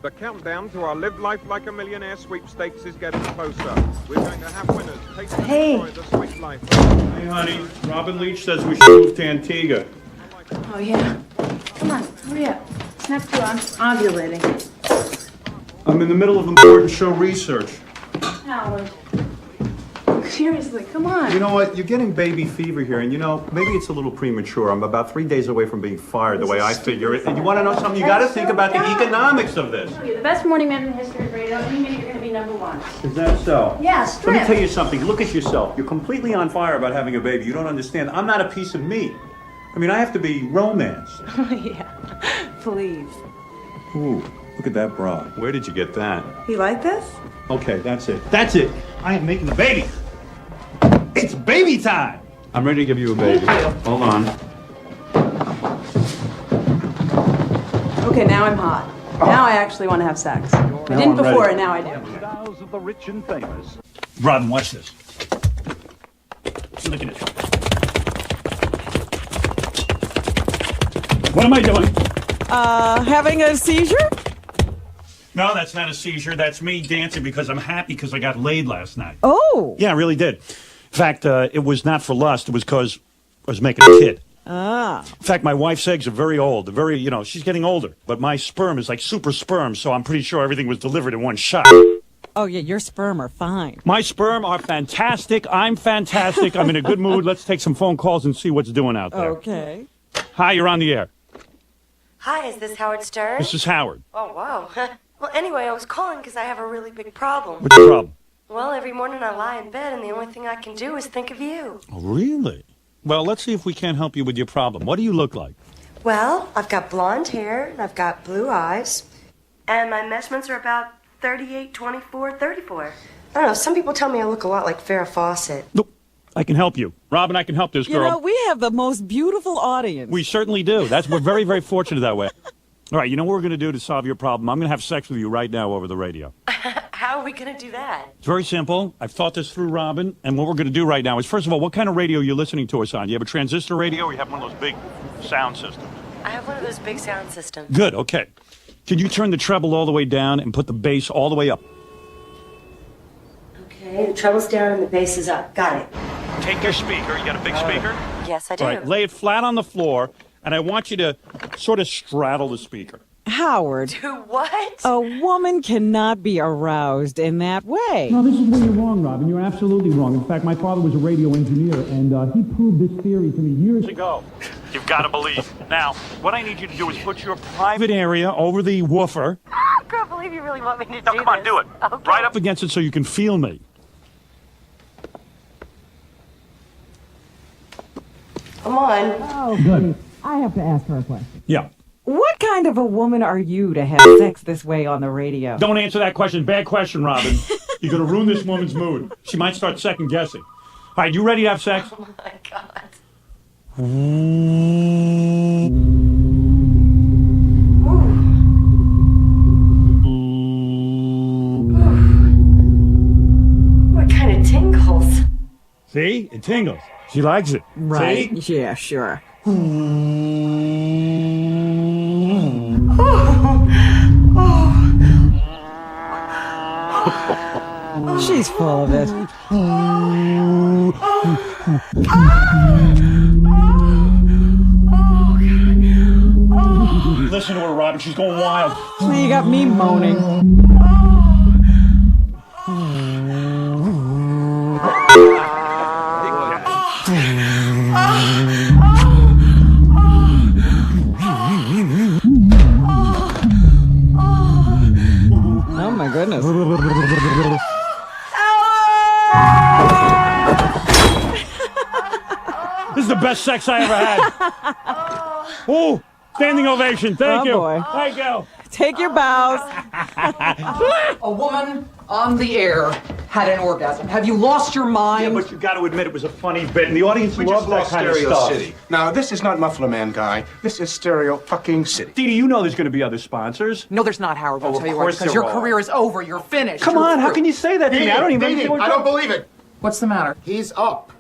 The countdown to our Live Life Like a Millionaire sweepstakes is getting closer. We're going to have winners. Taste and enjoy the sweet life. Hey, honey, Robin Leach says we should move to Antigua. Oh, yeah? Come on, hurry up. Snap to, I'm ovulating. I'm in the middle of important show research. Howard. Seriously, come on. You know what? You're getting baby fever here, and you know, maybe it's a little premature. I'm about 3 days away from being fired, the way I figure it. And you want to know something? You got to think about the economics of this. You're the best morning man in the history of radio. Any minute you're going to be number one. Is that so? Yeah, Let strip. me tell you something. Look at yourself. You're completely on fire about having a baby. You don't understand. I'm not a piece of meat. I mean, I have to be romanced. Yeah, please. Ooh, look at that bra. Where did you get that? You like this? Okay, that's it. That's it. I am making the baby. It's baby time. I'm ready to give you a baby. Hold on. Okay, now I'm hot. Now I actually want to have sex. I didn't I'm before, ready. and now I do. Of the rich and famous. Robin, watch this. Look at it. What am I doing? Having a seizure? No, that's not a seizure. That's me dancing because I'm happy because I got laid last night. Oh. Yeah, I really did. In fact, it was not for lust. It was because I was making a kid. Ah. In fact, my wife's eggs are very old. They're very, she's getting older. But my sperm is like super sperm, so I'm pretty sure everything was delivered in one shot. Oh, yeah, your sperm are fine. My sperm are fantastic. I'm fantastic. I'm in a good mood. Let's take some phone calls and see what's doing out there. Okay. Hi, you're on the air. Hi, is this Howard Stern? This is Howard. Oh, wow. Well, anyway, I was calling because I have a really big problem. What's the problem? Well, every morning I lie in bed and the only thing I can do is think of you. Oh, really? Well, let's see if we can't help you with your problem. What do you look like? Well, I've got blonde hair and I've got blue eyes. And my measurements are about 38, 24, 34. I don't know, some people tell me I look a lot like Farrah Fawcett. Nope. I can help you. Robin, I can help this girl. You know, we have the most beautiful audience. We certainly do. We're very, very fortunate that way. All right, you know what we're going to do to solve your problem? I'm going to have sex with you right now over the radio. How are we going to do that? It's very simple. I've thought this through, Robin, and what we're going to do right now is, first of all, what kind of radio are you listening to us on? Do you have a transistor radio or you have one of those big sound systems? I have one of those big sound systems. Good, okay. Can you turn the treble all the way down and put the bass all the way up? Okay, the treble's down and the bass is up. Got it. Take your speaker. You got a big speaker? Yes, I do. All right, lay it flat on the floor, and I want you to sort of straddle the speaker. Howard. Do what? A woman cannot be aroused in that way. No, this is where you're wrong, Robin. You're absolutely wrong. In fact, my father was a radio engineer, and he proved this theory to me years ago. You've got to believe. Now, what I need you to do is put your private area over the woofer. I can't believe you really want me to do this. Come on, do it. Okay. Right up against it so you can feel me. Come on. Oh, good. I have to ask her a question. Yeah. What kind of a woman are you to have sex this way on the radio? Don't answer that question. Bad question, Robin. You're going to ruin this woman's mood. She might start second guessing. All right, you ready to have sex? Oh, my God. What kind of tingles? See? It tingles. She likes it. Right. See? Yeah, sure. She's full of it. Listen to her, Robin. She's going wild. You got me moaning. was the best sex I ever had. Oh, standing ovation. Thank you. Boy. Thank you. Take your bows. A woman on the air had an orgasm. Have you lost your mind? Yeah, but you got to admit it was a funny bit, and the audience loved that kind of stuff. City. Now, this is not Muffler Man Guy. This is Stereo fucking City. Dee Dee, you know there's going to be other sponsors. No, there's not, Howard. I'll Oh, tell of you why. course Because there your are. career is over. You're finished. Come You're on, how through. can you say that to me? I don't even understand what I don't believe it. What's the matter? He's up.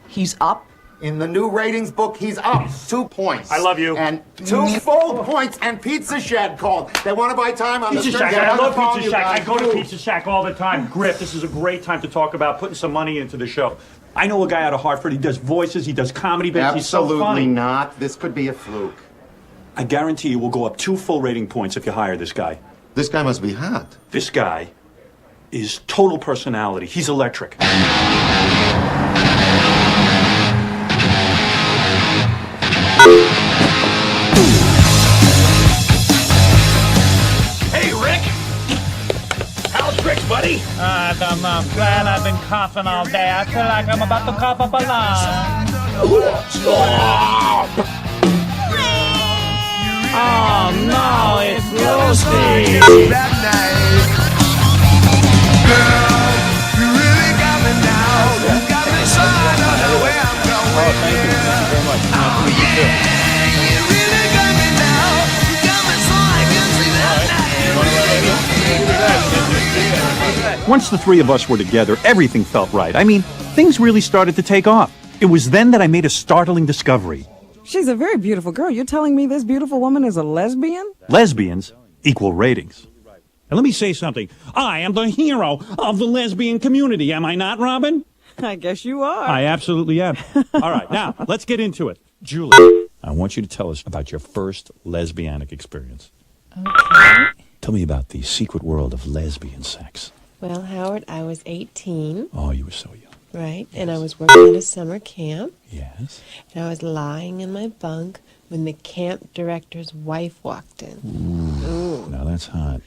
He's up? In the new ratings book, he's up 2 points. I love you. And 2 full points, and Pizza Shed called. They want to buy time on Pizza the Shack. Get I on the love phone, Pizza you Shack. I guys. go to Pizza Shack all the time. Griff, this is a great time to talk about putting some money into the show. I know a guy out of Hartford. He does voices. He does comedy bits. He's so Absolutely funny. not. This could be a fluke. I guarantee you we'll go up 2 full rating points if you hire this guy. This guy must be hot. This guy is total personality. He's electric. Hey, Rick! How's tricks, buddy? I'm glad I've been coughing all day. I feel like I'm about to cough up a lung. Oh no, it's Lucy! That night. Girl, you really got me now. You got me so I don't know where I'm going. Oh, thank you. Thank you very much. Oh, yeah, you really got me now. You got me so I can see that night. Once the 3 of us were together, everything felt right. I mean, things really started to take off. It was then that I made a startling discovery. She's a very beautiful girl. You're telling me this beautiful woman is a lesbian? Lesbians equal ratings. And let me say something. I am the hero of the lesbian community, am I not, Robin? I guess you are. I absolutely am. All right, now, let's get into it. Julie, I want you to tell us about your first lesbianic experience. Okay. Tell me about the secret world of lesbian sex. Well, Howard, I was 18. Oh, you were so young. Right, and I was working at a summer camp. Yes. And I was lying in my bunk when the camp director's wife walked in. Ooh. Now that's hot.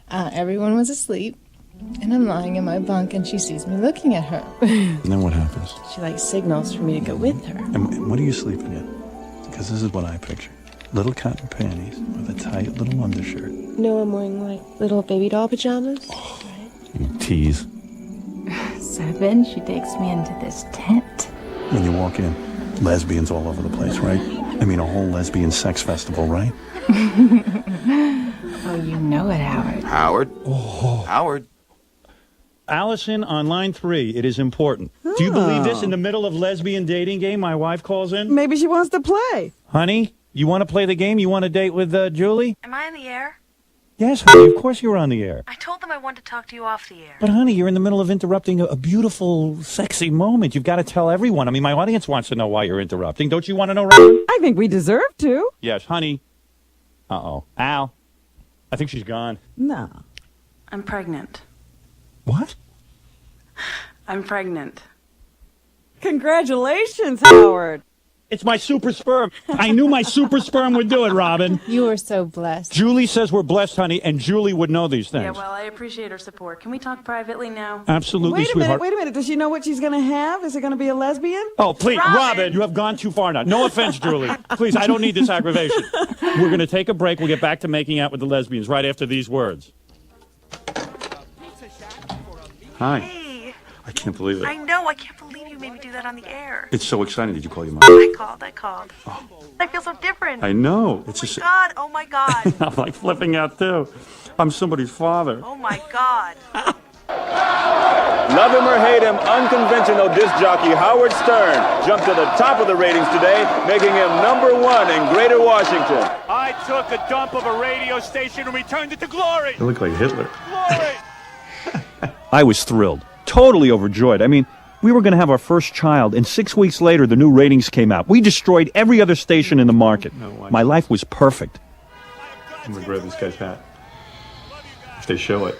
Everyone was asleep, and I'm lying in my bunk, and she sees me looking at her. And then what happens? She, signals for me to go with her. And what are you sleeping in? Because this is what I picture. Little cotton panties with a tight little undershirt. No, I'm wearing, little baby doll pajamas. Oh, you tease. So then she takes me into this tent. When you walk in, lesbians all over the place, right? I mean, a whole lesbian sex festival, right? Oh, you know it, Howard. Howard? Oh. Howard? Allison, on line 3, it is important. Do you believe this? In the middle of lesbian dating game, my wife calls in. Maybe she wants to play. Honey, you want to play the game? You want to date with Julie? Am I on the air? Yes, honey, of course you're on the air. I told them I wanted to talk to you off the air. But, honey, you're in the middle of interrupting a beautiful, sexy moment. You've got to tell everyone. I mean, my audience wants to know why you're interrupting. Don't you want to know, Robin? I think we deserve to. Yes, honey. Uh-oh. Al, I think she's gone. No. I'm pregnant. What? I'm pregnant. Congratulations, Howard. It's my super sperm. I knew my super sperm would do it, Robin. You are so blessed. Julie says we're blessed, honey, and Julie would know these things. Yeah, well, I appreciate her support. Can we talk privately now? Absolutely, Wait a sweetheart. minute. Does she know what she's going to have? Is it going to be a lesbian? Oh, please, Robin, you have gone too far now. No offense, Julie. Please, I don't need this aggravation. We're going to take a break. We'll get back to making out with the lesbians right after these words. Hi. Hey. I can't believe it. I know. I can't believe you made me do that on the air. It's so exciting. Did you call your mom? I called. I feel so different. I know. It's just. Oh my God. I'm like flipping out too. I'm somebody's father. Oh my God. Love him or hate him, unconventional disc jockey Howard Stern jumped to the top of the ratings today, making him #1 in Greater Washington. I took a dump of a radio station and returned it to glory. You look like Hitler. Glory. I was thrilled, totally overjoyed. I mean, we were going to have our first child, and 6 weeks later, the new ratings came out. We destroyed every other station in the market. My life was perfect. I'm going to grab this guy's hat. If they show it.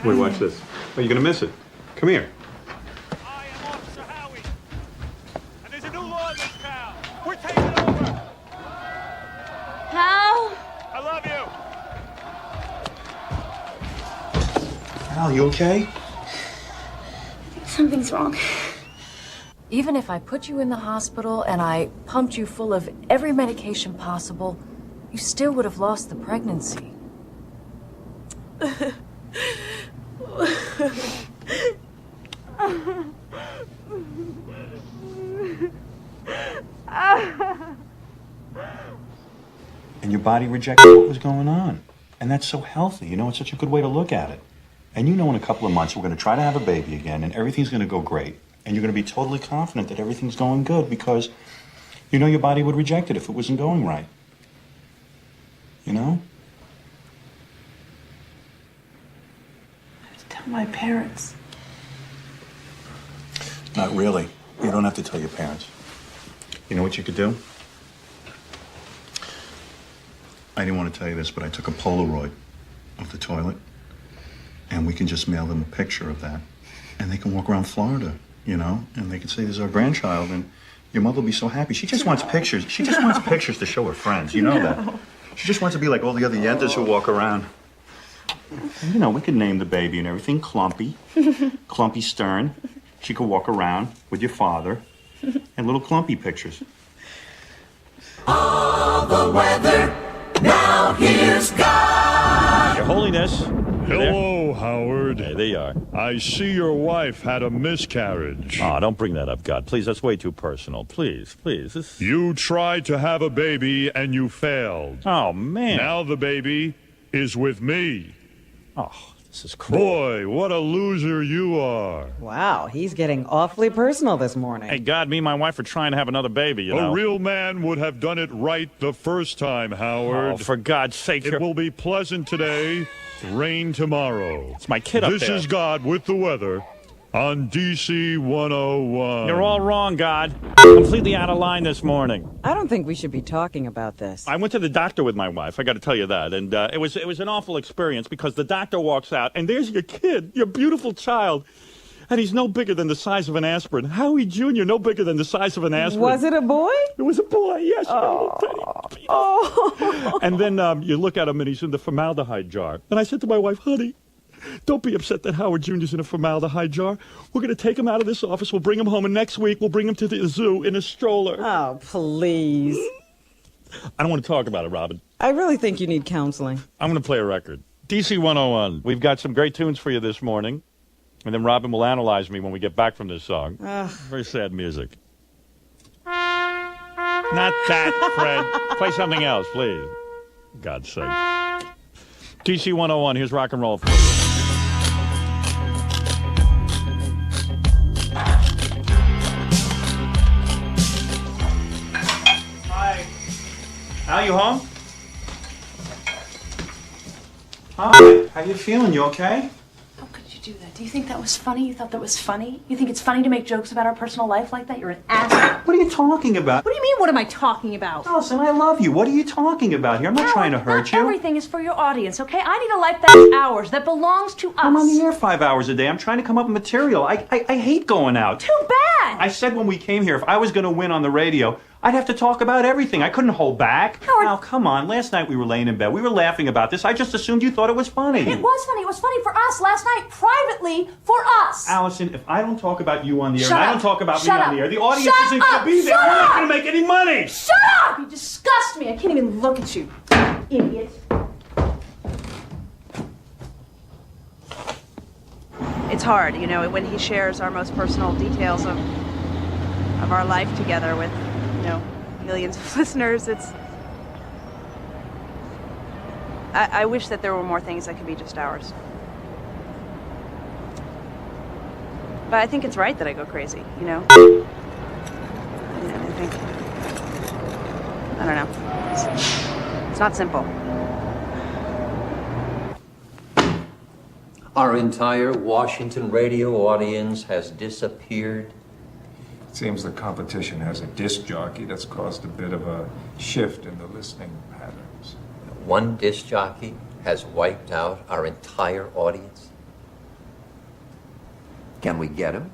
Wait, watch this. Oh, you're going to miss it. Come here. Hal? I love you. Al, you okay? Something's wrong. Even if I put you in the hospital and I pumped you full of every medication possible, you still would have lost the pregnancy. And your body rejected what was going on. And that's so healthy. You know, it's such a good way to look at it. And you know in a couple of months we're going to try to have a baby again and everything's going to go great. And you're going to be totally confident that everything's going good because you know your body would reject it if it wasn't going right. You know? Tell my parents. Not really. You don't have to tell your parents. You know what you could do? I didn't want to tell you this, but I took a Polaroid of the toilet, and we can just mail them a picture of that. And they can walk around Florida, you know, and they can say, this is our grandchild, and your mother will be so happy. She just wants pictures. She just wants pictures to show her friends, you know that. She just wants to be like all the other yentas who walk around. And, you know, we could name the baby and everything, Clumpy, Clumpy Stern. She could walk around with your father, and little Clumpy pictures. All the weather, now here's God. Your Holiness. Hello, Howard. Hey, there you are. I see your wife had a miscarriage. Oh, don't bring that up, God. Please, that's way too personal. Please. You tried to have a baby and you failed. Oh, man. Now the baby is with me. Oh, this is cruel. Boy, what a loser you are. Wow, he's getting awfully personal this morning. Hey, God, me and my wife are trying to have another baby, you know. A real man would have done it right the first time, Howard. Oh, for God's sake. It will be pleasant today, rain tomorrow. It's my kid up there. This is God with the weather on DC 101. You're all wrong, God. Completely out of line this morning. I don't think we should be talking about this. I went to the doctor with my wife, I got to tell you that, and it was an awful experience because the doctor walks out, and there's your kid, your beautiful child, and he's no bigger than the size of an aspirin. Howie Jr., no bigger than the size of an aspirin. Was it a boy? It was a boy, yes. Oh. And then you look at him, and he's in the formaldehyde jar. And I said to my wife, honey, don't be upset that Howard Jr.'s in a formaldehyde jar. We're going to take him out of this office. We'll bring him home, and next week we'll bring him to the zoo in a stroller. Oh, please. I don't want to talk about it, Robin. I really think you need counseling. I'm going to play a record. DC 101. We've got some great tunes for you this morning. And then Robin will analyze me when we get back from this song. Very sad music. Not that, Fred. Play something else, please. For God's sake. DC 101, here's rock and roll for you. Hi. Al, you home? Hi. How you feeling? You okay? How could you do that? Do you think that was funny? You thought that was funny? You think it's funny to make jokes about our personal life like that? You're an asshole. What are you talking about? What do you mean, what am I talking about? Allison, I love you. What are you talking about here? I'm not trying to hurt you. Everything is for your audience, okay? I need a life that's ours, that belongs to us. I'm on the air 5 hours a day. I'm trying to come up with material. I hate going out. Too bad! I said when we came here, if I was going to win on the radio, I'd have to talk about everything. I couldn't hold back. Howard. Now, come on. Last night we were laying in bed. We were laughing about this. I just assumed you thought it was funny. It was funny. It was funny for us last night, privately, for us. Allison, if I don't talk about you on the air, Shut and I up. don't talk about Shut me up. on the air, the audience Shut isn't going up. to be there. Shut We're not up. going to make any money. Shut up! You disgust me. I can't even look at you, idiot. It's hard, you know, when he shares our most personal details of our life together with, you know, millions of listeners. It's... I wish that there were more things that could be just ours. But I think it's right that I go crazy, you know? I think... I don't know. It's not simple. Our entire Washington radio audience has disappeared. It seems the competition has a disc jockey that's caused a bit of a shift in the listening patterns. One disc jockey has wiped out our entire audience. Can we get him?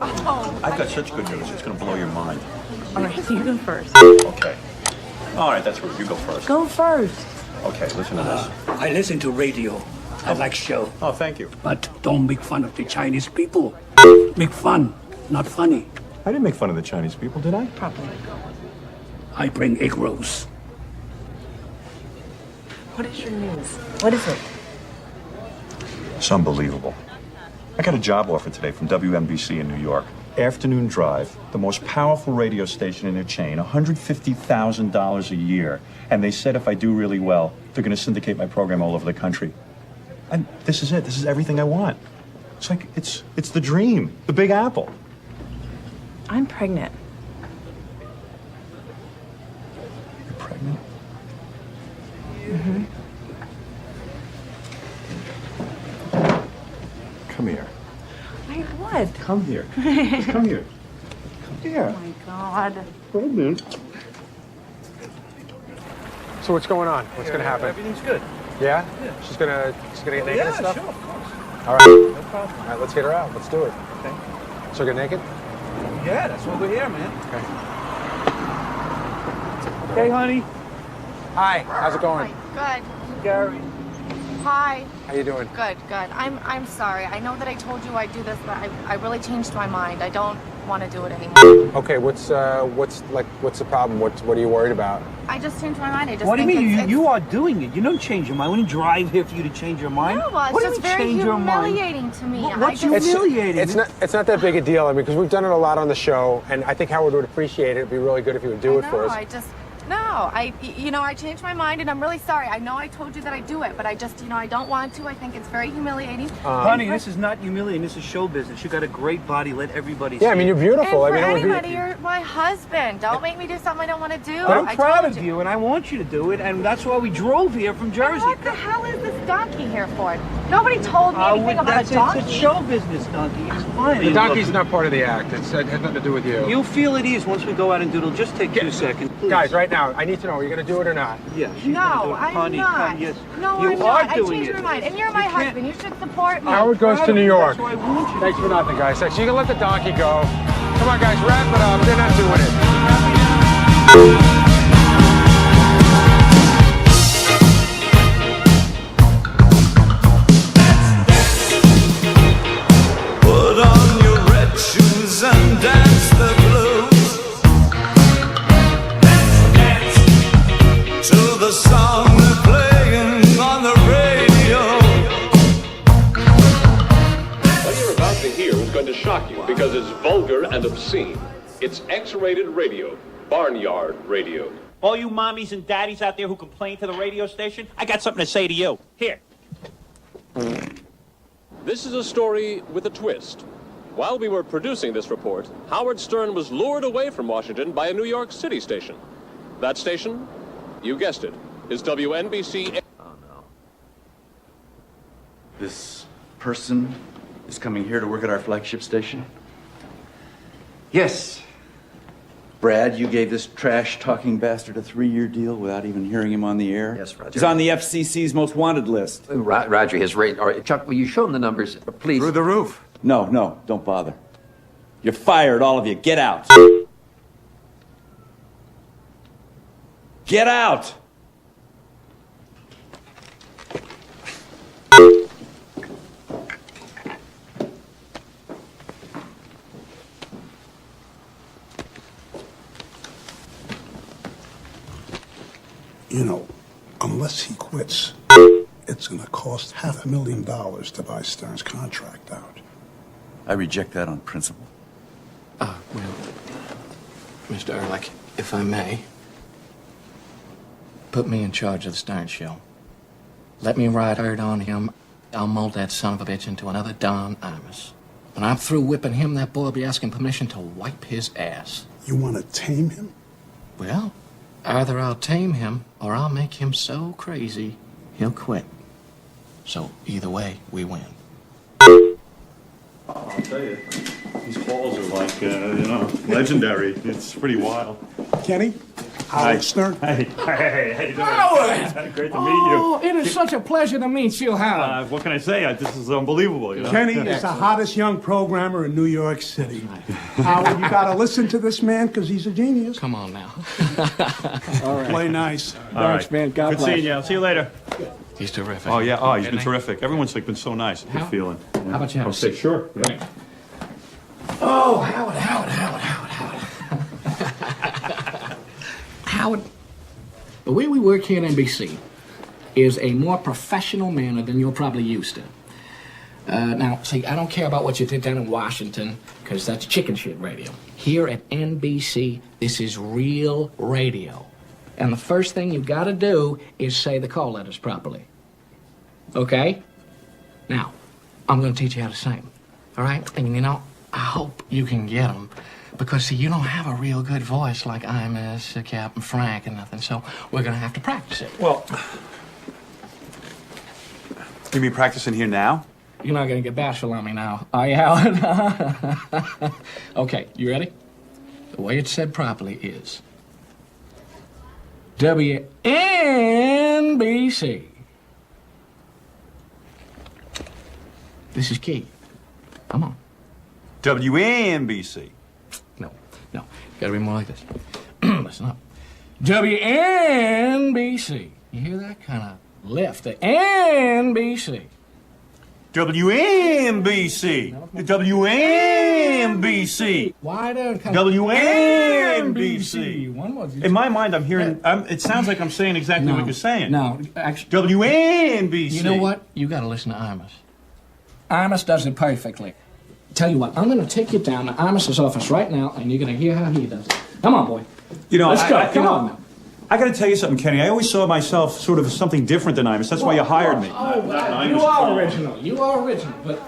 I've got such good news. It's going to blow your mind. All right, you go first. Okay. All right, that's rude. You go first. Go first. Okay, listen to this. I listen to radio. I like show. Oh, thank you. But don't make fun of the Chinese people. Make fun, not funny. I didn't make fun of the Chinese people, did I? Probably. I bring egg rolls. What is your news? What is it? It's unbelievable. I got a job offer today from WNBC in New York. Afternoon drive, the most powerful radio station in their chain, $150,000 a year. And they said if I do really well, they're going to syndicate my program all over the country. And this is it. This is everything I want. It's like, it's the dream, the Big Apple. I'm pregnant. You're pregnant? Mm-hmm. Come here. Wait, what? Come here. Just come here. Come here. Oh my God. Pregnant. So what's going on? What's going to happen? Everything's good. Yeah? She's gonna get naked and stuff? Sure, of course. All right. No problem. All right, let's get her out. Let's do it. Okay. So get naked? Yeah, that's what we're here, man. Okay. Hey, honey. Hi. How's it going? Good. Gary. Hi. How you doing? Good, good. I'm sorry. I know that I told you I'd do this, but I really changed my mind. I don't want to do it anymore. Okay, what's the problem? What are you worried about? I just changed my mind. I just What do you think mean? it's- You are doing it. You don't change your mind. We didn't drive here for you to change your mind. No, well, it's What do you just mean very change your mind? humiliating to me. What's humiliating? It's not that big a deal. I mean, because we've done it a lot on the show, and I think Howard would appreciate it. It'd be really good if he would do it for us. I changed my mind, and I'm really sorry. I know I told you that I'd do it, but I just, I don't want to. I think it's very humiliating. Honey, this is not humiliating. This is show business. You got a great body. Let everybody see. Yeah, I mean, you're beautiful. And I for mean, it would anybody, be. you're my husband. Don't make me do something I don't want to do. But I'm I proud told of you, and I want you to do it, and that's why we drove here from Jersey. What the hell is this donkey here for? Nobody told me anything about a donkey. It's a show business donkey. It's fine. The donkey's not part of the act. It has nothing to do with you. You'll feel at ease once we go out and do it. It'll just take 2 seconds. Please. Guys, right now, I need to know, are you going to do it or not? Yeah. No, I'm not. Yes. No, You I'm are not. I doing changed it. my mind. And you're my husband. You should support me. Howard goes to New York. That's why I want you. Thanks for nothing, guys. Thanks. You can let the donkey go. Come on, guys, wrap it up. They're not doing it. Put on your red shoes and dance the blues. Dance to the song they're playing on the radio. What you're about to hear is going to shock you because it's vulgar and obscene. It's X-rated radio, barnyard radio. All you mommies and daddies out there who complain to the radio station, I got something to say to you. Here. This is a story with a twist. While we were producing this report, Howard Stern was lured away from Washington by a New York City station. That station, you guessed it, is WNBC. Oh, no. This person is coming here to work at our flagship station? Yes. Brad, you gave this trash-talking bastard a 3-year deal without even hearing him on the air? Yes, Roger. He's on the FCC's most wanted list. Roger, his rate. All right, Chuck, will you show him the numbers, please? Through the roof. No, don't bother. You're fired, all of you. Get out. Get out! You know, unless he quits, it's going to cost $500,000 to buy Stern's contract out. I reject that on principle. Well, Mr. Ehrlich, if I may, put me in charge of the Stern Show. Let me ride hard on him. I'll mold that son of a bitch into another Don Imus. When I'm through whipping him, that boy will be asking permission to wipe his ass. You want to tame him? Well, either I'll tame him or I'll make him so crazy he'll quit. So either way, we win. I'll tell you, these calls are like, legendary. It's pretty wild. Kenny? Howard Stern? Hey, how you doing? Howard! Great to meet you. Oh, it is such a pleasure to meet you, Howard. What can I say? This is unbelievable, Kenny is the hottest young programmer in New York City. Howard, you got to listen to this man because he's a genius. Come on now. All right. Play nice. All right. Thanks, man. God Good bless. seeing you. I'll see you later. He's terrific. Oh, yeah. Oh, he's been Isn't he? terrific. Everyone's been so nice. Good feeling. How about you have a seat? Sure. Right. Oh, Howard. Howard, the way we work here at NBC is a more professional manner than you're probably used to. Now, see, I don't care about what you did down in Washington, because that's chicken shit radio. Here at NBC, this is real radio. And the first thing you gotta do is say the call letters properly. Okay? Now, I'm gonna teach you how to say them. All right? And you know, I hope you can get them. Because, see, you don't have a real good voice like Imus, Captain Frank, and nothing. So we're gonna have to practice it. Well, you mean practicing here now? You're not gonna get bashful on me now, are you, Howard? Okay, you ready? The way it's said properly is WNBC. This is key. Come on. WNBC. No. Gotta be more like this. Listen up. WNBC. You hear that? Kind of lift. The NBC. WNBC. WNBC. Wider. WNBC. One more. In my mind, I'm hearing. It sounds like I'm saying exactly what you're saying. No, actually. WNBC. You know what? You got to listen to Imus. Imus does it perfectly. Tell you what, I'm going to take you down to Imus's office right now, and you're going to hear how he does it. Come on, boy. You know, let's go. Come on now. I got to tell you something, Kenny. I always saw myself sort of as something different than Imus. That's why you hired me. You are original. You are original, but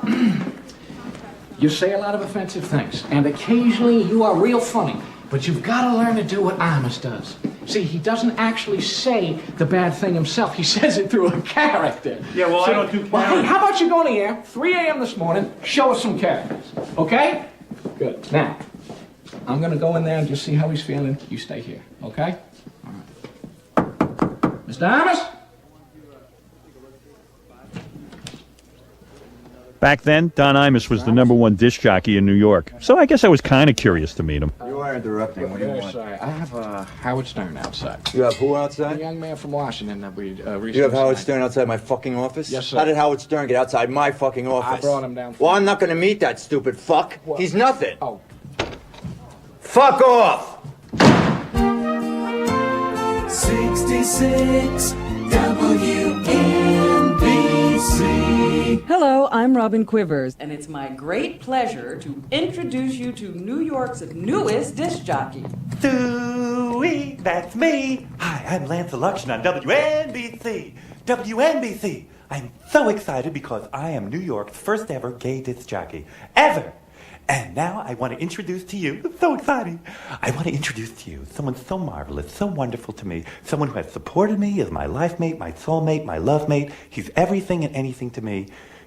you say a lot of offensive things, and occasionally you are real funny. But you've got to learn to do what Imus does. See, he doesn't actually say the bad thing himself. He says it through a character. Yeah, well, I don't do Well, hey, how about you go in the air, 3 a.m. this morning, show us some characters, okay? Good. Now, I'm going to go in there and just see how he's feeling. You stay here, okay? All right. Mr. Imus? Back then, Don Imus was the #1 disc jockey in New York. So I guess I was kind of curious to meet him. You are interrupting. What do you want? Sorry, I have Howard Stern outside. You have who outside? A young man from Washington that we recently... You have Howard Stern outside my fucking office? Yes, sir. How did Howard Stern get outside my fucking office? I brought him down. Well, I'm not going to meet that stupid fuck. What? He's nothing. Oh. Fuck off! 66 WNBC. Hello, I'm Robin Quivers, and it's my great pleasure to introduce you to New York's newest disc jockey. Dewey, that's me. Hi, I'm Lance Luction on WNBC. WNBC. I'm so excited because I am New York's first ever gay disc jockey. Ever. And now I want to introduce to you, it's so exciting, I want to introduce to you someone so marvelous, so wonderful to me, someone who has supported me as my life mate, my soulmate, my love mate. He's everything and anything to me,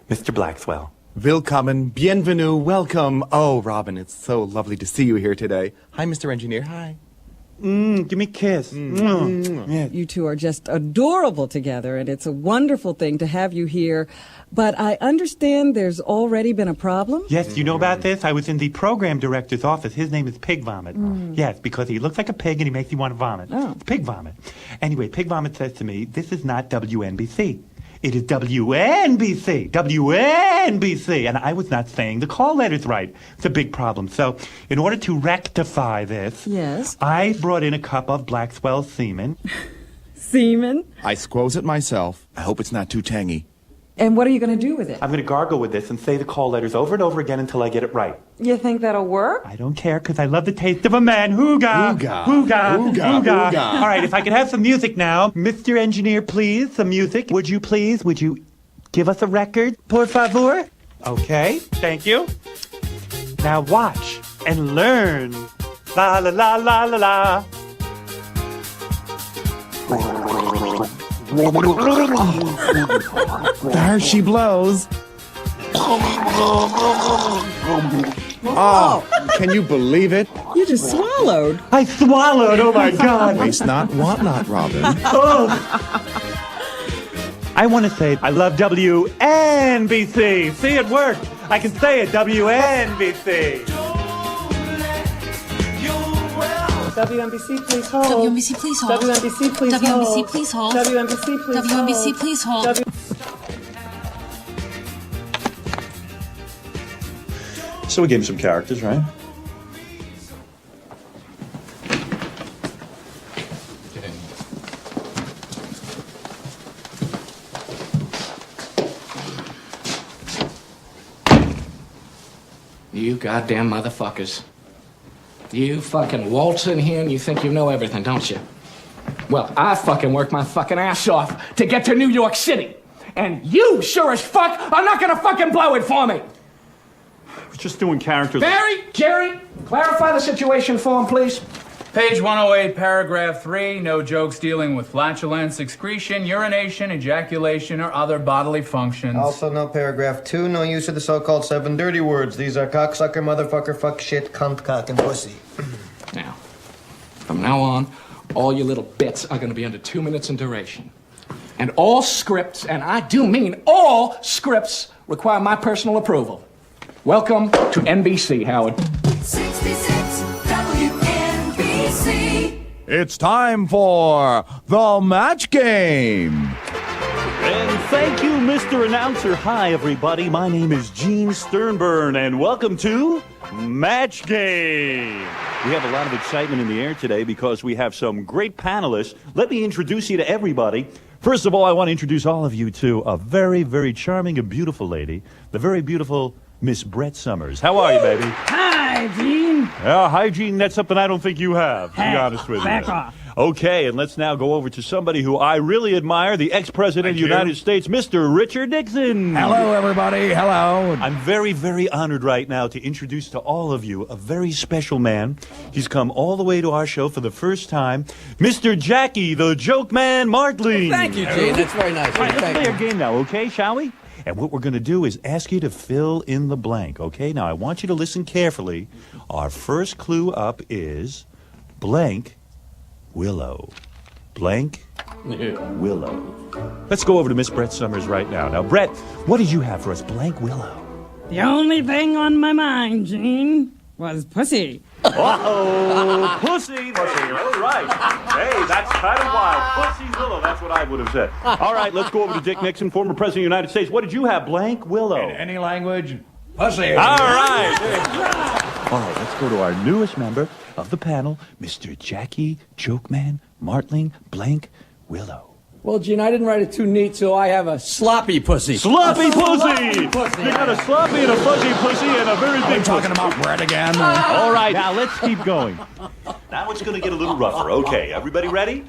Mr. Blackswell. Willkommen, bienvenue, welcome. Oh, Robin, it's so lovely to see you here today. Hi, Mr. Engineer, hi. Give me a kiss. Yeah. You two are just adorable together, and it's a wonderful thing to have you here. But I understand there's already been a problem? Yes, you know about this? I was in the program director's office. His name is Pig Vomit. Yes, because he looks like a pig and he makes you want to vomit. Oh. It's Pig Vomit. Anyway, Pig Vomit says to me, this is not WNBC. It is WNBC. WNBC. And I was not saying the call letters right. It's a big problem. So, in order to rectify this, Yes. I brought in a cup of Blackswell semen. Semen? I squoze it myself. I hope it's not too tangy. And what are you going to do with it? I'm going to gargle with this and say the call letters over and over again until I get it right. You think that'll work? I don't care, because I love the taste of a man. Hooga! Hooga! Hooga! Hooga! Hooga! Hooga! All right, if I could have some music now. Mr. Engineer, please, some music. Would you please? Would you give us a record, por favor? Okay, thank you. Now watch and learn. La la la la la la. There she blows. Oh, can you believe it? You just swallowed. I swallowed, oh my God. Waste not, want not, Robin. Oh. I want to say I love WNBC. See, it worked. I can say it, WNBC. WNBC, please hold. WNBC, please hold. WNBC, please hold. WNBC, please hold. WNBC, please hold. WNBC, please hold. So we gave him some characters, right? You goddamn motherfuckers. You fucking waltz in here and you think you know everything, don't you? Well, I fucking worked my fucking ass off to get to New York City. And you sure as fuck are not gonna fucking blow it for me. We're just doing characters. Barry, Jerry, clarify the situation for him, please. Page 108, paragraph 3, no jokes dealing with flatulence, excretion, urination, ejaculation, or other bodily functions. Also, no paragraph 2, no use of the so-called 7 dirty words. These are cocksucker, motherfucker, fuck, shit, cunt, cock, and pussy. Now, from now on, all your little bits are going to be under 2 minutes in duration. And all scripts, and I do mean all scripts, require my personal approval. Welcome to NBC, Howard. 66 WNBC. It's time for the match game. And thank you, Mr. Announcer. Hi, everybody. My name is Gene Sternburn, and welcome to Match Game. We have a lot of excitement in the air today because we have some great panelists. Let me introduce you to everybody. First of all, I want to introduce all of you to a very, very charming and beautiful lady, the very beautiful Miss Brett Summers. How are you, baby? Hi, Gene. Hi, Gene. That's something I don't think you have, to be honest with you. Back off. Okay, and let's now go over to somebody who I really admire, the ex-president of the United States, Mr. Richard Nixon. Hello, everybody. Hello. I'm very, very honored right now to introduce to all of you a very special man. He's come all the way to our show for the first time, Mr. Jackie, the Joke Man Martling. Thank you, Gene. That's very nice. All right, let's Thank play you. our game now, okay, shall we? And what we're going to do is ask you to fill in the blank, okay? Now, I want you to listen carefully. Our first clue up is blank Willow. Blank Willow. Let's go over to Miss Brett Summers right now. Now, Brett, what did you have for us? Blank Willow. The only thing on my mind, Gene, was pussy. Uh-oh, pussy. All right. Hey, that's kind of wild. Pussy's Willow. That's what I would have said. All right, let's go over to Dick Nixon, former president of the United States. What did you have? Blank Willow. In any language, pussy. All right. All right, let's go to our newest member of the panel, Mr. Jackie Jokeman Martling Blank Willow. Well, Gene, I didn't write it too neat, so I have a sloppy pussy. Sloppy pussy! Sloppy pussy. You got a sloppy and a fuzzy pussy and a very big talking pussy. about bread again. All right, now let's keep going. Now it's going to get a little rougher. Okay, everybody ready?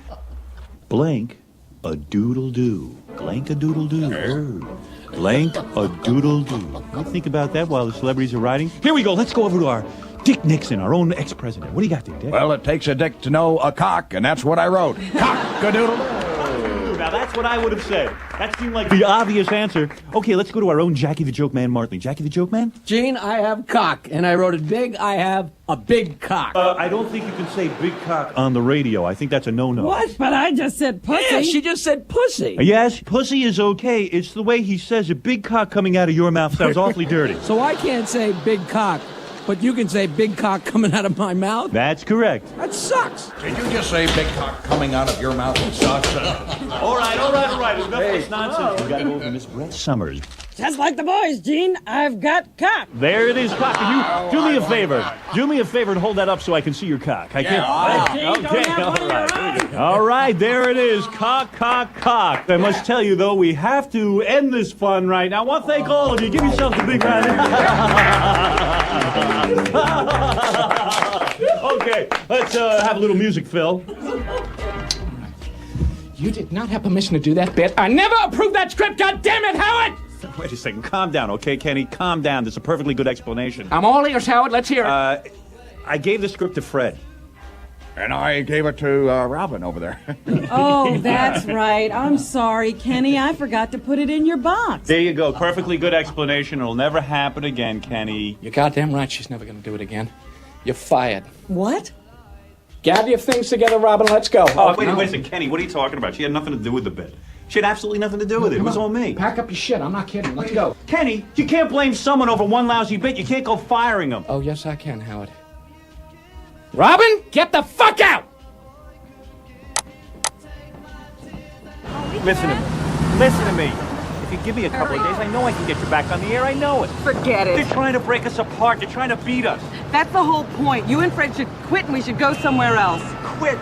Blank a doodle-doo. Blank a doodle-doo. Blank a doodle-doo. You think about that while the celebrities are writing? Here we go. Let's go over to our Dick Nixon, our own ex-president. What do you got there, Dick? Well, it takes a dick to know a cock, and that's what I wrote. Cock-a-doodle. Now, that's what I would have said. That seemed like the obvious answer. Okay, let's go to our own Jackie the Joke Man Martling. Jackie the Joke Man? Gene, I have cock, and I wrote it big. I have a big cock. I don't think you can say big cock on the radio. I think that's a no-no. What? But I just said pussy. Yeah, she just said pussy. Yes, pussy is okay. It's the way he says it. Big cock coming out of your mouth sounds awfully dirty. So I can't say big cock, but you can say big cock coming out of my mouth? That's correct. That sucks. Did you just say big cock coming out of your mouth? It sucks. All right. Enough of this nonsense. We got to go over to Miss Brett Summers. Just like the boys, Gene, I've got cock. There it is, cock. Can you do me a favor? Do me a favor and hold that up so I can see your cock. I can't. Okay, all right. All right, there it is. Cock, cock, cock. I must tell you, though, we have to end this fun right now. I want to thank all of you. Give yourselves a big round. Okay, let's have a little music, Phil. You did not have permission to do that bit. I never approved that script, God damn it, Howard! Wait a second. Calm down, okay, Kenny? Calm down. There's a perfectly good explanation. I'm all ears, Howard. Let's hear it. I gave the script to Fred. And I gave it to Robin over there. Oh, that's right. I'm sorry, Kenny. I forgot to put it in your box. There you go. Perfectly good explanation. It'll never happen again, Kenny. You're goddamn right. She's never going to do it again. You're fired. What? Gather your things together, Robin. Let's go. Oh, wait a second. Kenny, what are you talking about? She had nothing to do with the bit. She had absolutely nothing to do with it. It was all me. Pack up your shit. I'm not kidding. Let's go. Kenny, you can't blame someone over one lousy bit. You can't go firing them. Oh, yes, I can, Howard. Robin, get the fuck out! Listen to me. If you give me a couple of days, I know I can get you back on the air. I know it. Forget it. They're trying to break us apart. They're trying to beat us. That's the whole point. You and Fred should quit and we should go somewhere else. Quit.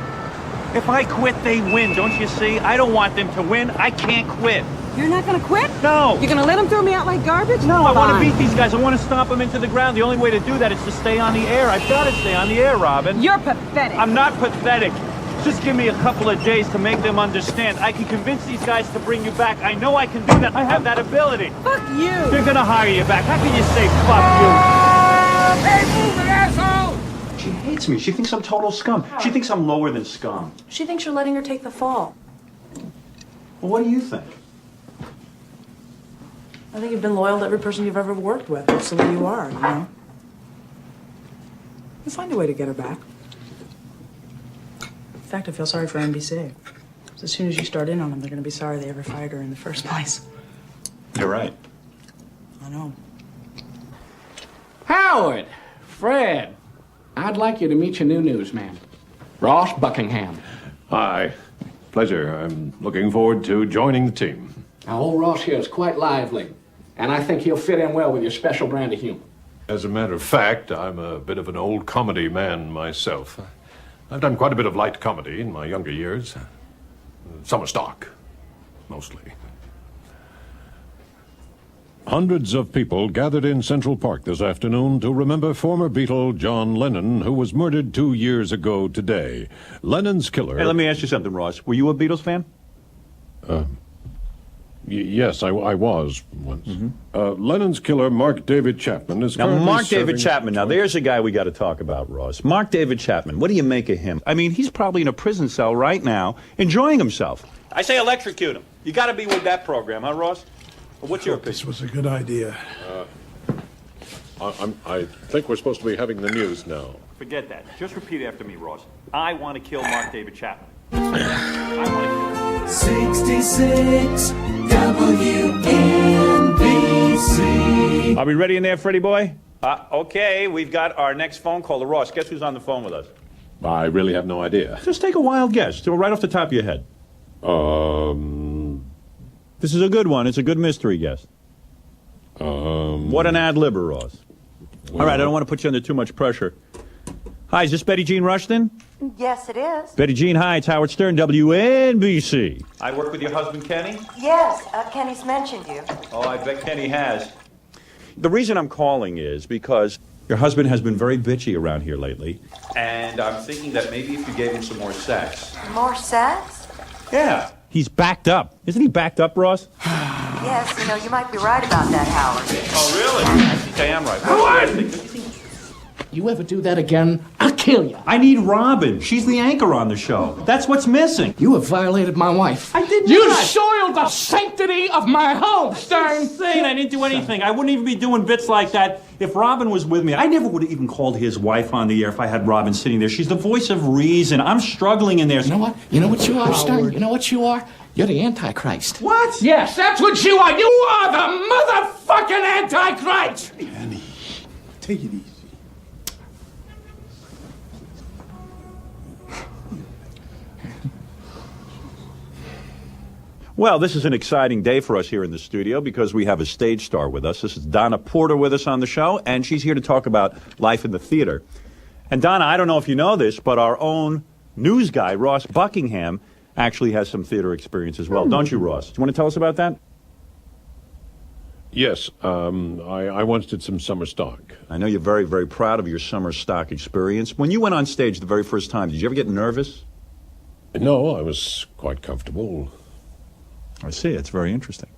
If I quit, they win. Don't you see? I don't want them to win. I can't quit. You're not gonna quit? No. You're gonna let them throw me out like garbage? No, I want to Fine. beat these guys. I want to stomp them into the ground. The only way to do that is to stay on the air. I've got to stay on the air, Robin. You're pathetic. I'm not pathetic. Just give me a couple of days to make them understand. I can convince these guys to bring you back. I know I can do that. I have that ability. Fuck you. They're gonna hire you back. How can you say fuck you? Hey, move it, asshole! She hates me. She thinks I'm total scum. She thinks I'm lower than scum. She thinks you're letting her take the fall. Well, what do you think? I think you've been loyal to every person you've ever worked with. That's the way you are, you know? You'll find a way to get her back. In fact, I feel sorry for NBC. As soon as you start in on them, they're going to be sorry they ever fired her in the first place. You're right. I know. Howard, Fred, I'd like you to meet your new newsman, Ross Buckingham. Hi. Pleasure. I'm looking forward to joining the team. Now, old Ross here is quite lively, and I think he'll fit in well with your special brand of humor. As a matter of fact, I'm a bit of an old comedy man myself. I've done quite a bit of light comedy in my younger years. Summer stock, mostly. Hundreds of people gathered in Central Park this afternoon to remember former Beatle John Lennon, who was murdered 2 years ago today. Lennon's killer... Hey, let me ask you something, Ross. Were you a Beatles fan? Yes, I was once. Lennon's killer, Mark David Chapman, is Now, currently Mark David serving- Chapman. Now, there's a guy we got to talk about, Ross. Mark David Chapman. What do you make of him? I mean, he's probably in a prison cell right now, enjoying himself. I say electrocute him. You got to be with that program, huh, Ross? Well, what's your opinion? This was a good idea. I think we're supposed to be having the news now. Forget that. Just repeat after me, Ross. I want to kill Mark David Chapman. I want to kill him. 66 WNBC. Are we ready in there, Freddie boy? Okay, we've got our next phone caller. Ross, guess who's on the phone with us? I really have no idea. Just take a wild guess. Do it right off the top of your head. This is a good one. It's a good mystery guess. What an ad-libber, Ross. All right, I don't want to put you under too much pressure. Hi, is this Betty Jean Rushton? Yes, it is. Betty Jean, hi, it's Howard Stern, WNBC. I work with your husband, Kenny? Yes, Kenny's mentioned you. Oh, I bet Kenny has. The reason I'm calling is because your husband has been very bitchy around here lately, and I'm thinking that maybe if you gave him some more sex. More sex? Yeah. He's backed up. Isn't he backed up, Ross? Yes, you know, you might be right about that, Howard. Oh, really? I think I am right. Howard! You ever do that again, I'll kill you. I need Robin. She's the anchor on the show. That's what's missing. You have violated my wife. I did not. You soiled the sanctity of my home, Stern. Insane. I didn't do anything. I wouldn't even be doing bits like that if Robin was with me. I never would have even called his wife on the air if I had Robin sitting there. She's the voice of reason. I'm struggling in there. You know what? You know what you are, Stern? You know what you are? You're the Antichrist. What? Yes, that's what you are. You are the motherfucking Antichrist. Kenny, take it easy. Well, this is an exciting day for us here in the studio because we have a stage star with us. This is Donna Porter with us on the show, and she's here to talk about life in the theater. And Donna, I don't know if you know this, but our own news guy, Ross Buckingham, actually has some theater experience as well. Don't you, Ross? Do you want to tell us about that? Yes, I once did some summer stock. I know you're very, very proud of your summer stock experience. When you went on stage the very first time, did you ever get nervous? No, I was quite comfortable. I see. It's very interesting.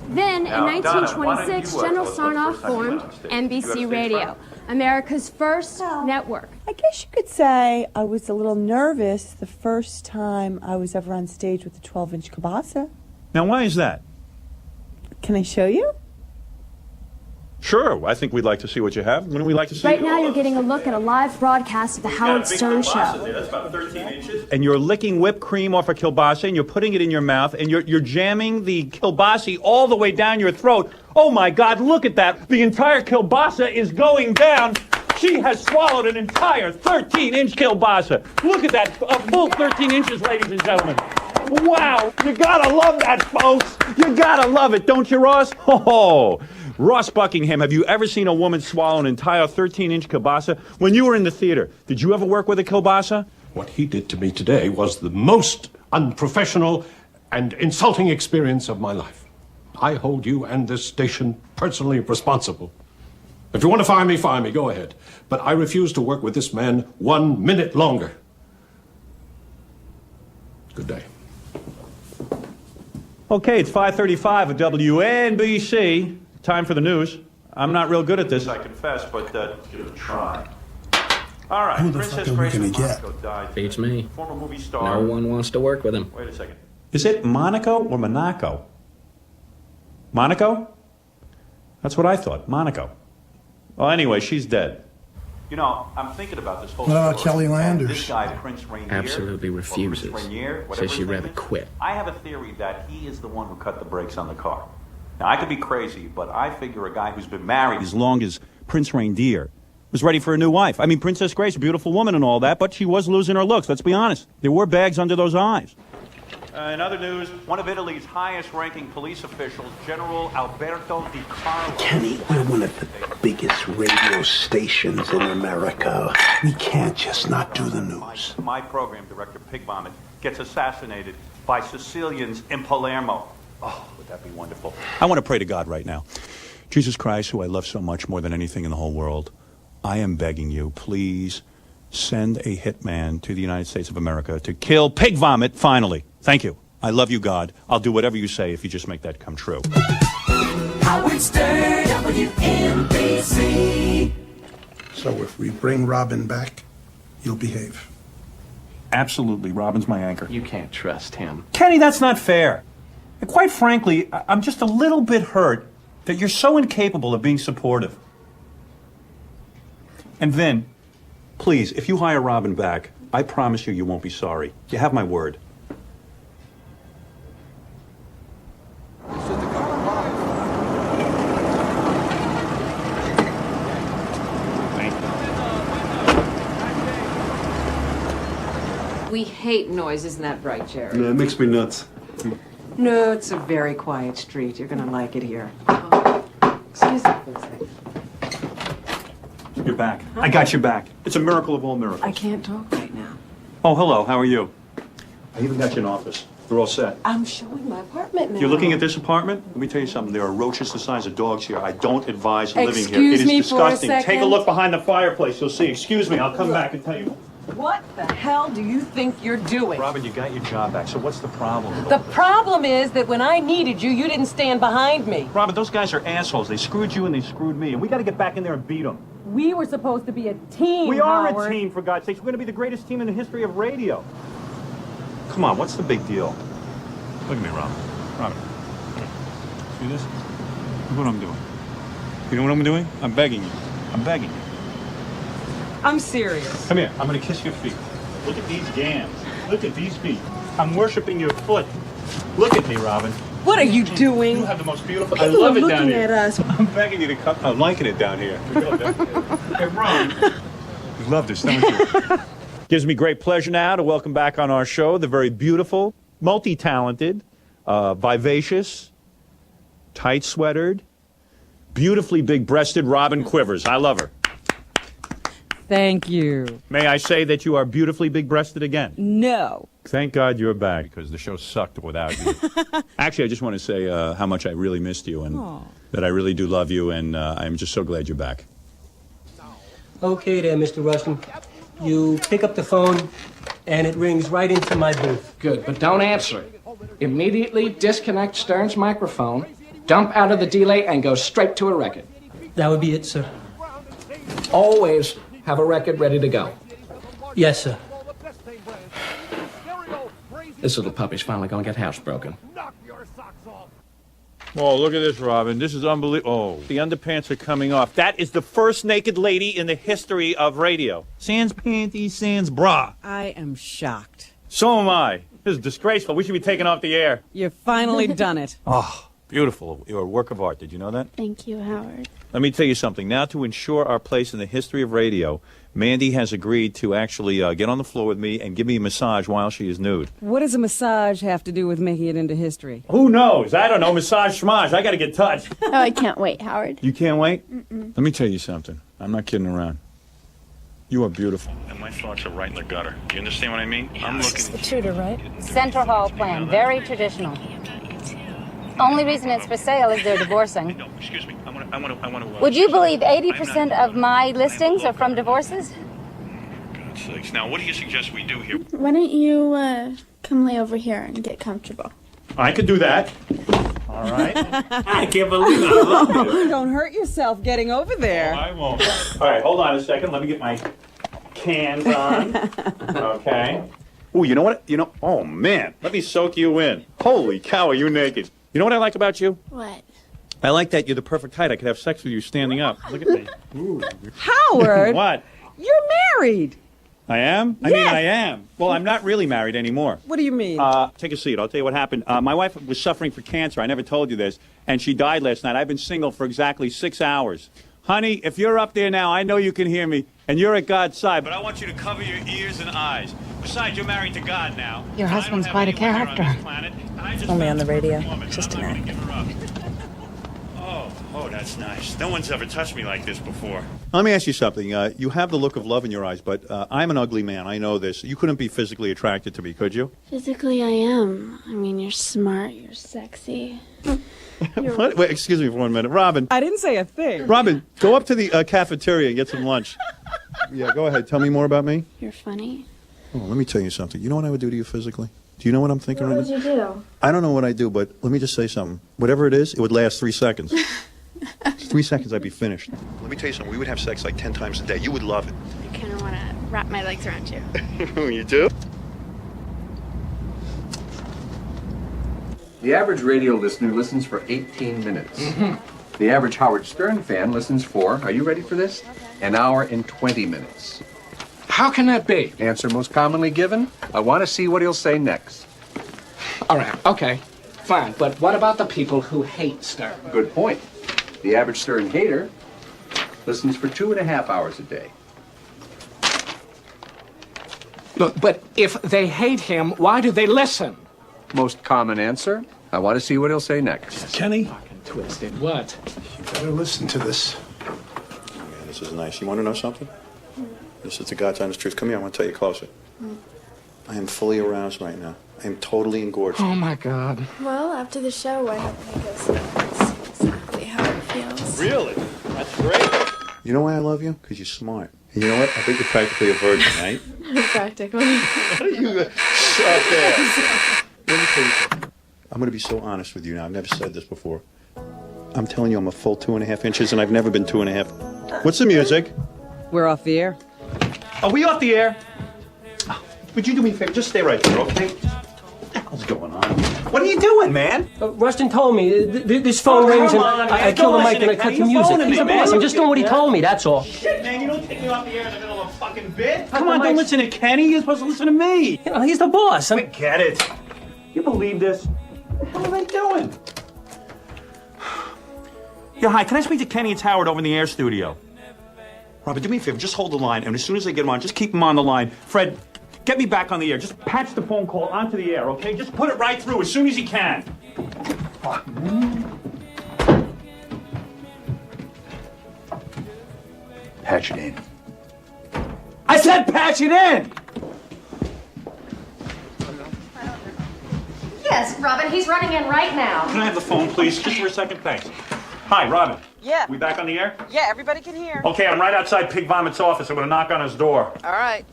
Then, Now, in Donna, 1926, why don't you, General Sarnoff first time you went formed on stage? You have NBC stage Radio, fright? America's first network. I guess you could say I was a little nervous the first time I was ever on stage with a 12-inch kielbasa. Now, why is that? Can I show you? Sure. I think we'd like to see what you have. Wouldn't we like to see Right now, you're getting a look at a live broadcast of the Howard Stern Show. That's about 13 inches. And you're licking whipped cream off a kielbasa, and you're putting it in your mouth, and you're jamming the kielbasa all the way down your throat. Oh, my God, look at that. The entire kielbasa is going down. She has swallowed an entire 13-inch kielbasa. Look at that, a full 13 inches, ladies and gentlemen. Wow, you gotta love that, folks. You gotta love it, don't you, Ross? Oh, Ross Buckingham, have you ever seen a woman swallow an entire 13-inch kielbasa? When you were in the theater, did you ever work with a kielbasa? What he did to me today was the most unprofessional and insulting experience of my life. I hold you and this station personally responsible. If you want to fire me, go ahead. But I refuse to work with this man 1 minute longer. Good day. Okay, it's 5:35 at WNBC. Time for the news. I'm not real good at this, I confess, but give it a try. All right, Who the Princess fuck are we Grace gonna of get? Monaco died. Beats me. Former movie star. No one wants to work with him. Wait a second. Is it Monaco or Monaco? Monaco? That's what I thought. Monaco. Well, anyway, she's dead. You know, I'm thinking about this whole What about story. Kelly Landers? This guy, Prince Rainier. Absolutely or refuses. Prince Rainier, whatever Says she'd his name rather is. quit. I have a theory that he is the one who cut the brakes on the car. Now, I could be crazy, but I figure a guy who's been married As long as Prince Reindeer was ready for a new wife. I mean, Princess Grace, a beautiful woman and all that, but she was losing her looks, let's be honest. There were bags under those eyes. In other news, one of Italy's highest-ranking police officials, General Alberto Di Carlo. Kenny, we're one of the biggest radio stations in America. We can't just not do the news. My program director, Pig Vomit, gets assassinated by Sicilians in Palermo. Oh, would that be wonderful? I want to pray to God right now. Jesus Christ, who I love so much more than anything in the whole world, I am begging you, please send a hitman to the United States of America to kill Pig Vomit finally. Thank you. I love you, God. I'll do whatever you say if you just make that come true. Howard Stern, WNBC. So if we bring Robin back, you'll behave. Absolutely. Robin's my anchor. You can't trust him. Kenny, that's not fair. And quite frankly, I'm just a little bit hurt that you're so incapable of being supportive. And Vin, please, if you hire Robin back, I promise you won't be sorry. You have my word. We hate noise, isn't that right, Jerry? Yeah, it makes me nuts. No, it's a very quiet street. You're gonna like it here. Excuse me for a second. You're back. I got your back. It's a miracle of all miracles. I can't talk right now. Oh, hello. How are you? I even got you an office. They're all set. I'm showing my apartment now. You're looking at this apartment? Let me tell you something. There are roaches the size of dogs here. I don't advise living here. Excuse It is me disgusting. for a second. Take a look behind the fireplace. You'll see. Excuse me. I'll come back and tell you. What the hell do you think you're doing? Robin, you got your job back. So what's the problem? The problem is that when I needed you, you didn't stand behind me. Robin, those guys are assholes. They screwed you and they screwed me. And we got to get back in there and beat them. We were supposed to be a team, We are Howard. a team, for God's sakes. We're going to be the greatest team in the history of radio. Come on, what's the big deal? Look at me, Robin. Robin. See this? Look what I'm doing. You know what I'm doing? I'm begging you. I'm begging you. I'm serious. Come here. I'm going to kiss your feet. Look at these gams. Look at these feet. I'm worshiping your foot. Look at me, Robin. What are you doing? You have the most beautiful... People I love are it down looking here. at us. I'm begging you to come. I'm liking it down here. Hey, Ron. You love this, don't you? Gives me great pleasure now to welcome back on our show the very beautiful, multi-talented, vivacious, tight-sweatered, beautifully big-breasted Robin Quivers. I love her. Thank you. May I say that you are beautifully big-breasted again? No. Thank God you're back, because the show sucked without you. Actually, I just want to say how much I really missed you and that I really do love you, and I'm just so glad you're back. Okay there, Mr. Rushton. You pick up the phone, and it rings right into my booth. Good, but don't answer it. Immediately disconnect Stern's microphone, dump out of the delay, and go straight to a record. That would be it, sir. Always have a record ready to go. Yes, sir. This little puppy's finally gonna get housebroken. Oh, look at this, Robin. This is unbelievable. Oh, the underpants are coming off. That is the first naked lady in the history of radio. Sans panties, sans bra. I am shocked. So am I. This is disgraceful. We should be taken off the air. You've finally done it. Oh, Beautiful. You're a work of art. Did you know that? Thank you, Howard. Let me tell you something. Now, to ensure our place in the history of radio, Mandy has agreed to actually get on the floor with me and give me a massage while she is nude. What does a massage have to do with making it into history? Who knows? I don't know. Massage schmage. I got to get touched. Oh, I can't wait, Howard. You can't wait? Mm-mm. Let me tell you something. I'm not kidding around. You are beautiful. And my thoughts are right in the gutter. You understand what I mean? I'm looking... The Tudor, right? Central Hall plan. Very traditional. Only reason it's for sale is they're divorcing. No, excuse me. I want to... Would you believe 80% of my listings are from divorces? God's sakes. Now, what do you suggest we do here? Why don't you come lay over here and get comfortable? I could do that. All right. I can't believe it. I love it. Don't hurt yourself getting over there. Oh, I won't. All right, hold on a second. Let me get my cans on. Okay. Ooh, you know what? Oh, man. Let me soak you in. Holy cow, are you naked? You know what I like about you? What? I like that you're the perfect height. I could have sex with you standing up. Look at me. Ooh. Howard! What? You're married. I am? I mean, I am. Well, I'm not really married anymore. What do you mean? Take a seat. I'll tell you what happened. My wife was suffering for cancer. I never told you this. And she died last night. I've been single for exactly 6 hours. Honey, if you're up there now, I know you can hear me. And you're at God's side. But I want you to cover your ears and eyes. Besides, you're married to God now. Your husband's quite a character. Only on the radio. Just an act. Oh, that's nice. No one's ever touched me like this before. Let me ask you something. You have the look of love in your eyes, but I'm an ugly man. I know this. You couldn't be physically attracted to me, could you? Physically, I am. I mean, you're smart, you're sexy. What? Wait, excuse me for 1 minute. Robin. I didn't say a thing. Robin, go up to the cafeteria and get some lunch. Yeah, go ahead. Tell me more about me. You're funny. Oh, let me tell you something. You know what I would do to you physically? Do you know what I'm thinking What right would now? you do? I don't know what I do, but let me just say something. Whatever it is, it would last 3 seconds. 3 seconds, I'd be finished. Let me tell you something. We would have sex like 10 times a day. You would love it. I kind of want to wrap my legs around you. You do? The average radio listener listens for 18 minutes. The average Howard Stern fan listens for, are you ready for this? An hour and 20 minutes. How can that be? Answer most commonly given, I want to see what he'll say next. All right, okay, fine. But what about the people who hate Stern? Good point. The average Stern hater listens for 2.5 hours a day. Look, but if they hate him, why do they listen? Most common answer, I want to see what he'll say next. Kenny? Fucking twisted. What? You better listen to this. Oh, man, this is nice. You want to know something? This is the God's honest truth. Come here, I want to tell you closer. I am fully aroused right now. I am totally engorged. Oh, my God. Well, after the show, why don't we go see exactly how it feels? Really? That's great. You know why I love you? Because you're smart. And you know what? I think you're practically a virgin, right? Practically. You shut there. Let me tell you something. I'm going to be so honest with you now. I've never said this before. I'm telling you, I'm a full 2.5 inches, and I've never been 2.5. What's the music? We're off the air. Are we off the air? Oh, would you do me a favor? Just stay right there, okay? What the hell's going on? What are you doing, man? Rustin told me this phone rings and I kill the mic and I cut the music. He's the boss. I'm just doing what he told me. That's all. Shit, man! You don't take me off the air in the middle of a fucking bit. Come on, don't listen to Kenny. You're supposed to listen to me. You know, he's the boss. Forget it. You believe this? What are they doing? Yeah, hi. Can I speak to Kenny? It's Howard over in the air studio. Robert, do me a favor. Just hold the line, and as soon as I get him on, just keep him on the line. Fred, get me back on the air. Just patch the phone call onto the air, okay? Just put it right through as soon as he can. Fuck, man. Patch it in. I said patch it in! Yes, Robin, he's running in right now. Can I have the phone, please? Just for a second, thanks. Hi, Robin. Yeah. We back on the air? Yeah, everybody can hear. Okay, I'm right outside Pig Vomit's office. I'm gonna knock on his door. All right.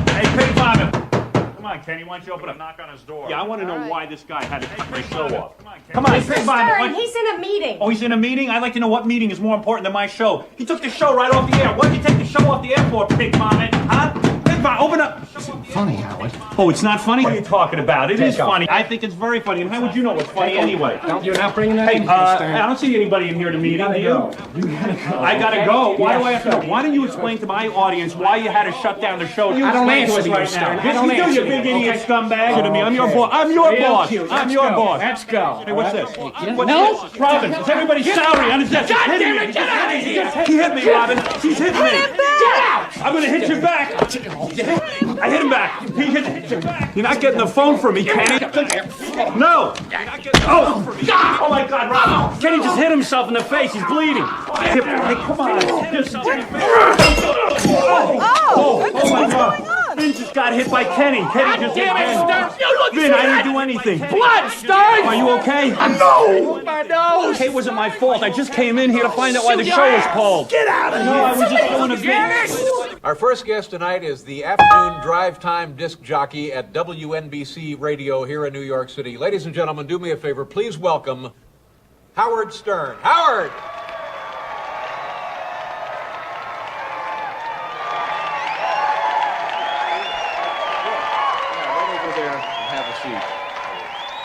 Hey, Pig Vomit! Come on, Kenny, why don't you open up, knock on his door? Yeah, I want to know why this guy had to cut my show off. Come on, Pig Vomit! Stern, he's in a meeting. Oh, he's in a meeting? I'd like to know what meeting is more important than my show. He took the show right off the air. What did you take the show off the air for, Pig Vomit? Huh? Pig fine. Open up. Funny, Howard. Oh, it's not funny? What are you talking about? It is Take off. funny. I think it's very funny. And how would you know what's funny anyway? You're not bringing that Hey, in. I don't see anybody in here to meet. Do you? I gotta go. Why do I have to go? Why don't you explain to my audience why you had to shut down the show? You I don't explain to us answer right to you, now. Stern. I Yes, don't you do, answer you to big you, idiot okay? scumbag. To me, I'm your Okay. boss. I'm your Real boss. cute. I'm Let's your go. boss. Let's go. Hey, what's this? What's No. this? Robin, is everybody salary on his desk? God He's hitting damn it, me. get out of here. He hit me, Robin. He's hitting me. Get out. I'm gonna hit you back. I hit him back. He hit you back. You're not getting the phone from me, Kenny. No. You're not getting the phone from me. Oh my God, Robin. Kenny just hit himself in the face. He's bleeding. Hey, come on. Hit himself in the face. Oh my God. Vin just got hit by Kenny. Kenny just hit Damn it, Vin. Stern. You look Vin, I didn't do anything. Blood, Stern. Are you okay? No. My nose. Okay, it wasn't my fault. I just came in here to find out why the show was called. Get out of No, I was just here. doing a bit. Our first guest tonight is the afternoon drive time disc jockey at WNBC Radio here in New York City. Ladies and gentlemen, do me a favor. Please welcome Howard Stern. Howard!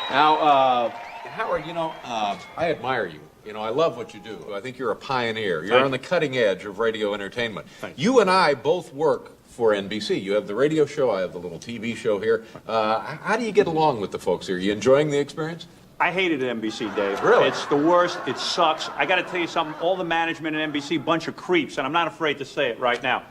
Now, Howard, you know, I admire you. You know, I love what you do. I think you're a pioneer. You're on the cutting edge of radio entertainment. You and I both work for NBC. You have the radio show, I have the little TV show here. How do you get along with the folks here? You enjoying the experience? I hated NBC, Dave. Really? It's the worst. It sucks. I got to tell you something. All the management at NBC, bunch of creeps, and I'm not afraid to say it right now.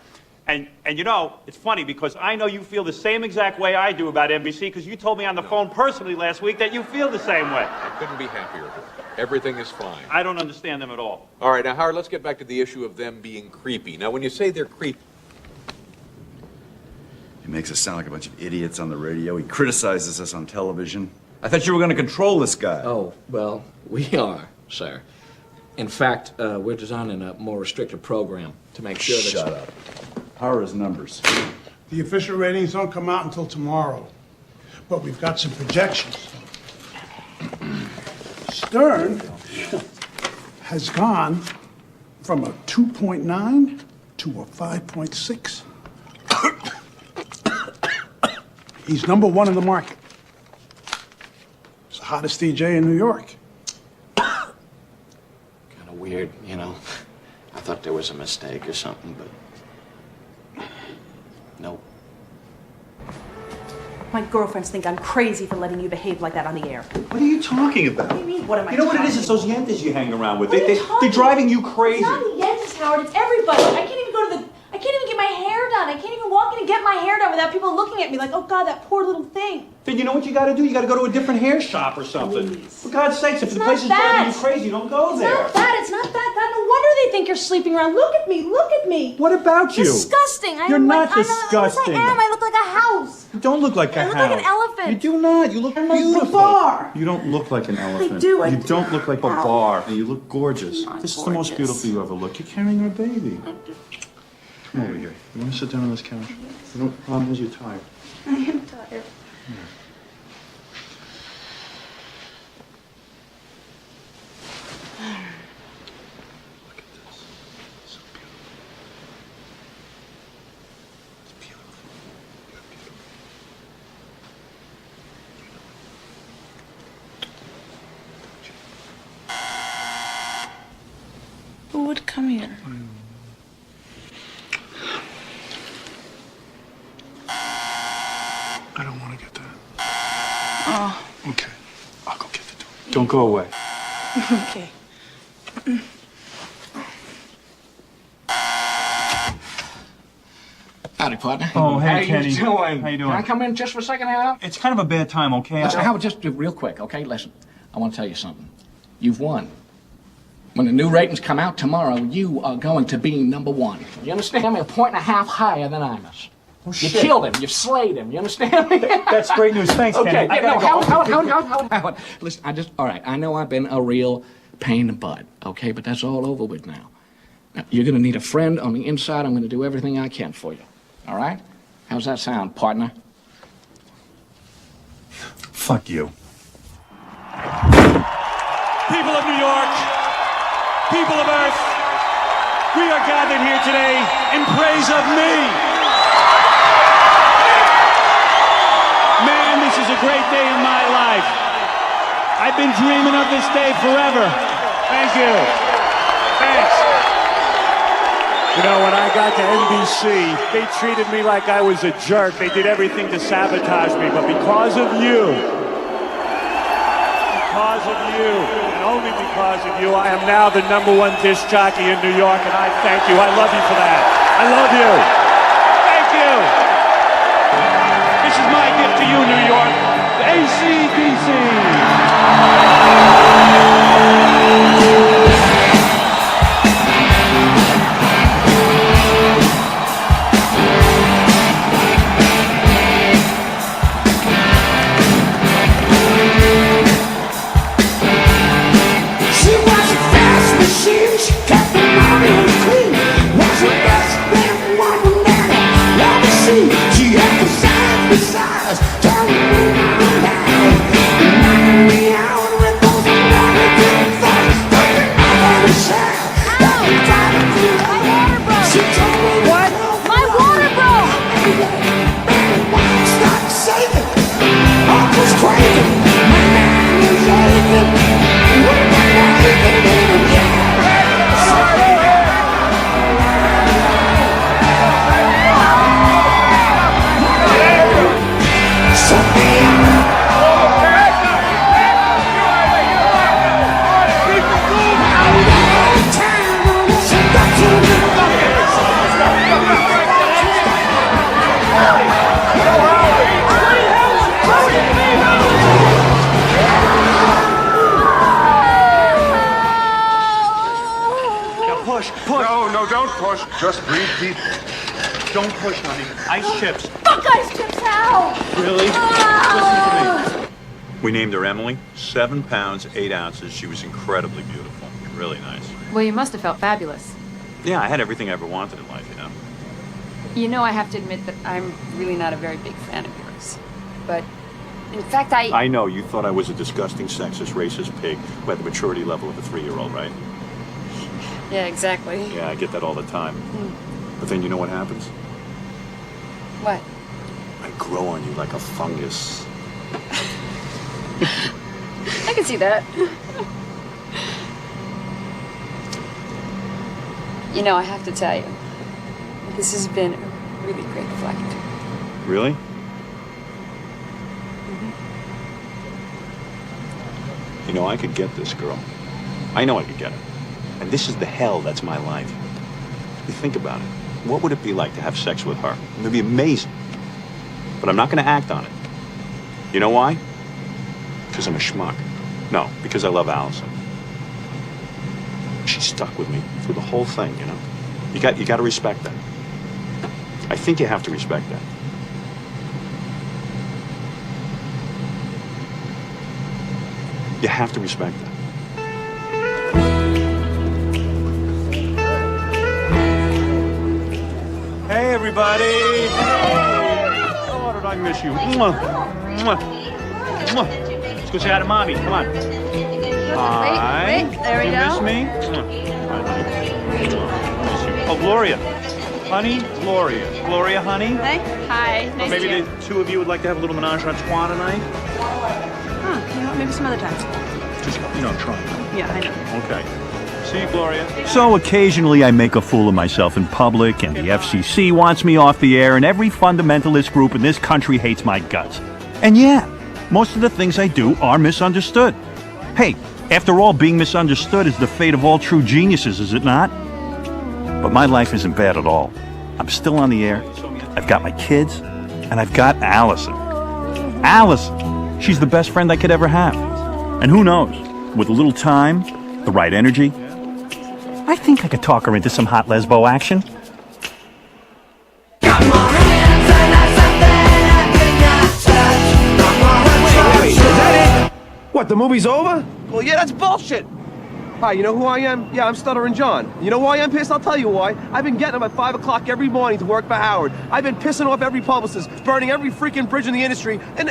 And you know, it's funny because I know you feel the same exact way I do about NBC because you told me on the phone personally last week that you feel the same way. I couldn't be happier. Everything is fine. I don't understand them at all. All right, now, Howard, let's get back to the issue of them being creepy. Now, when you say they're creepy, He makes us sound like a bunch of idiots on the radio. He criticizes us on television. I thought you were going to control this guy. Oh, well, we are, sir. In fact, we're designing a more restrictive program to make sure that... Shut up. How are his numbers? The official ratings don't come out until tomorrow, but we've got some projections. Stern has gone from a 2.9 to a 5.6. He's number one in the market. He's the hottest DJ in New York. Kind of weird, you know. I thought there was a mistake or something, but... Nope. My girlfriends think I'm crazy for letting you behave like that on the air. What are you talking about? What do you mean? What am I You know what it talking is? It's those yentas you hang around with. What are you They're talking driving you about? crazy. It's not the Yentas, Howard. It's everybody. I can't even go to the... I can't even get my hair done. I can't even walk in and get my hair done without people looking at me like, oh, God, that poor little thing. Then you know what you got to do? You got to go to a different hair shop or something. Please. For God's sakes, if It's the not place is that. driving you crazy, don't go It's there. not that. It's not that. God, no wonder they think you're sleeping around. Look at me. Look at me. What about you? Disgusting. You're am not like, disgusting. I am. I look like a house. You don't look like a I look house. like an elephant. You do not. You look I'm like beautiful. Babar. You don't look like an elephant. do. You don't look like Babar. And you look gorgeous. This is the most gorgeous. beautiful you ever look. You're carrying our baby. Come over here. You want to sit down on this couch? You know what the problem is? You're tired. I am tired. Look at this. So beautiful. It's beautiful. You're beautiful. Who would come here? I don't want to get that. Oh, Okay, I'll go get the door. Don't go away. okay. Howdy, partner. Oh, hey, How Kenny. you doing? How you doing? Can I come in just for a second, Howard? It's kind of a bad time, okay? Listen, Howard, just real quick, okay? Listen, I want to tell you something. You've won. When the new ratings come out tomorrow, you are going to be number one. You understand? I'm 1.5 points higher than Imus. Oh, You shit. killed him. You slayed him. You understand me? That's great news. Thanks, Okay, Kenny. I yeah, no, gotta go. Howard. Listen, all right, I know I've been a real pain in the butt, okay, but that's all over with now. Now, you're going to need a friend on the inside. I'm going to do everything I can for you. All right? How's that sound, partner? Fuck you. People of New York, people of Earth, we are gathered here today in praise of me. is a great day in my life. I've been dreaming of this day forever. Thank you. Thanks. You know, when I got to NBC, they treated me like I was a jerk. They did everything to sabotage me, but because of you, and only because of you, I am now the #1 disc jockey in New York, and I thank you. I love you for that. I love you. Thank you. This is my gift to you, New York. AC/DC. No, don't push. Just breathe deep. Don't push, honey. Ice chips. Fuck ice chips, Hal! Really? Listen to me. We named her Emily. 7 pounds, 8 ounces. She was incredibly beautiful. Really nice. Well, you must have felt fabulous. Yeah, I had everything I ever wanted in life, you know. You know, I have to admit that I'm really not a very big fan of yours. But, in fact, I know you thought I was a disgusting, sexist, racist pig who had the maturity level of a 3-year-old, right? Yeah, exactly. Yeah, I get that all the time. But then you know what happens? What? I grow on you like a fungus. I can see that. You know, I have to tell you, this has been a really great flight. Really? You know, I could get this girl. I know I could get her. And this is the hell that's my life. You think about it. What would it be like to have sex with her? It would be amazing. But I'm not going to act on it. You know why? Because I'm a schmuck. No, because I love Allison. She stuck with me through the whole thing, you know? You got to respect that. I think you have to respect that. You have to respect that. Hey, everybody. Oh, did I miss you? Mwah. Mwah. Mwah. Let's go say hi to Mommy. Come on. Hi. Wait, there we you go. miss me? Mwah. Hi, honey. Miss you. Oh, Gloria. Honey, Gloria. Gloria, honey. Hey. Hi. Or Nice maybe to the two of you would like to have a little menage a trois tonight? Huh, you know, maybe some other time. Just, try. Yeah, I know. Okay. See you, Gloria. So occasionally I make a fool of myself in public, and the FCC wants me off the air, and every fundamentalist group in this country hates my guts. And yeah, most of the things I do are misunderstood. Hey, after all, being misunderstood is the fate of all true geniuses, is it not? But my life isn't bad at all. I'm still on the air, I've got my kids, and I've got Allison. Allison! She's the best friend I could ever have. And who knows, with a little time, the right energy, I think I could talk her into some hot lesbo action. Wait, is that it? What, the movie's over? Well, yeah, that's bullshit. Hi, you know who I am? Yeah, I'm Stuttering John. You know why I'm pissed? I'll tell you why. I've been getting up at 5 o'clock every morning to work for Howard. I've been pissing off every publicist, burning every freaking bridge in the industry, and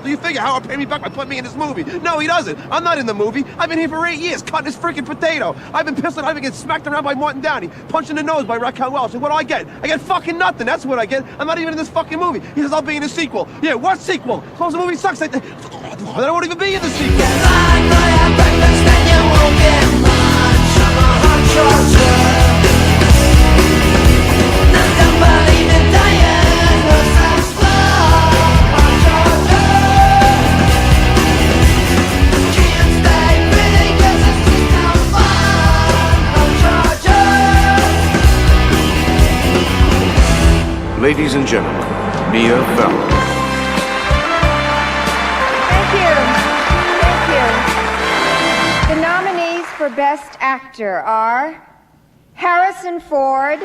Do you figure Howard paid me back by putting me in this movie? No, he doesn't. I'm not in the movie. I've been here for 8 years, cutting this freaking potato. I've been pissed. I've been getting smacked around by Martin Downey, punched in the nose by Raquel Welch. And what do I get? I get fucking nothing. That's what I get. I'm not even in this fucking movie. He says I'll be in the sequel. Yeah, what sequel? Suppose the movie sucks. Then I won't even be in the sequel. Ladies and gentlemen, Mia Farrow. Thank you. The nominees for Best Actor are Harrison Ford,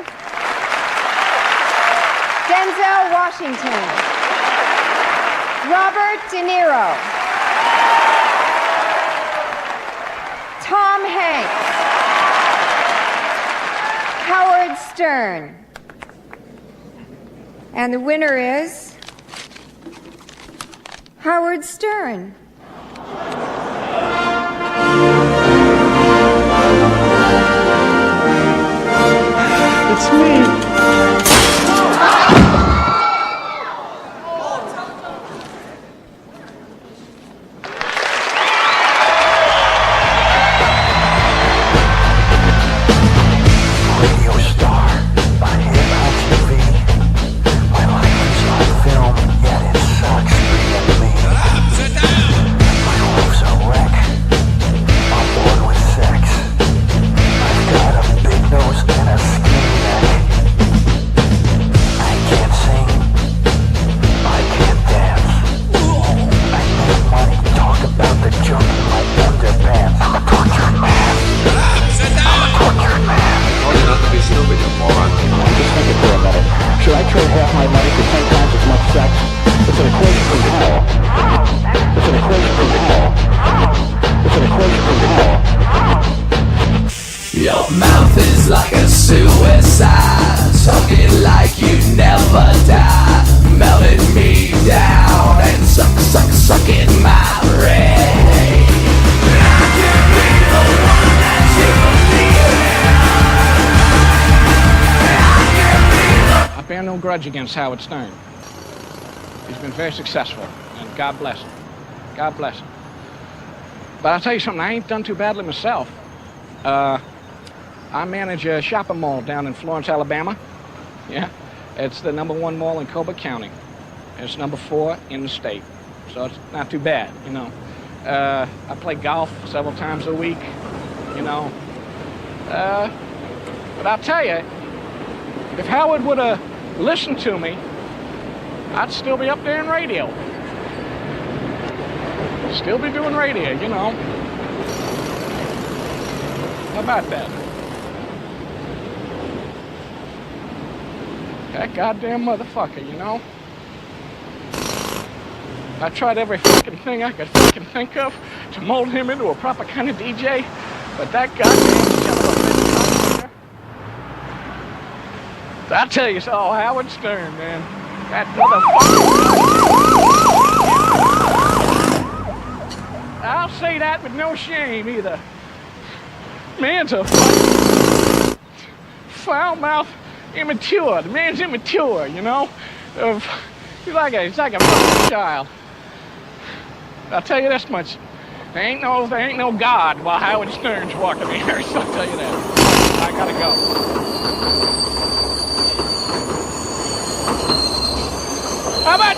Denzel Washington, Robert De Niro, Tom Hanks, Howard Stern. And the winner is Howard Stern. It's me. Your mouth is like a suicide, talking like you never die, melting me down and sucking my brain. I can be the one that you I bear no grudge against Howard Stern. He's been very successful, and God bless him. God bless him. But I'll tell you something, I ain't done too badly myself. I manage a shopping mall down in Florence, Alabama. Yeah, it's the #1 mall in Colbert County. It's #4 in the state, so it's not too bad, you know. I play golf several times a week, you know. But I'll tell you, if Howard would have listened to me, I'd still be up there in radio. Still be doing radio, you know. How about that? That goddamn motherfucker, you know? I tried every fucking thing I could fucking think of to mold him into a proper kind of DJ, but that goddamn son of a bitch. I tell you so, Howard Stern, man. That motherfucker. I'll say that with no shame either. Man's a fucking foul-mouthed immature. The man's immature, you know? He's like a fucking child. I'll tell you this much. There ain't no God while Howard Stern's walking here, so I'll tell you that. I gotta go. How about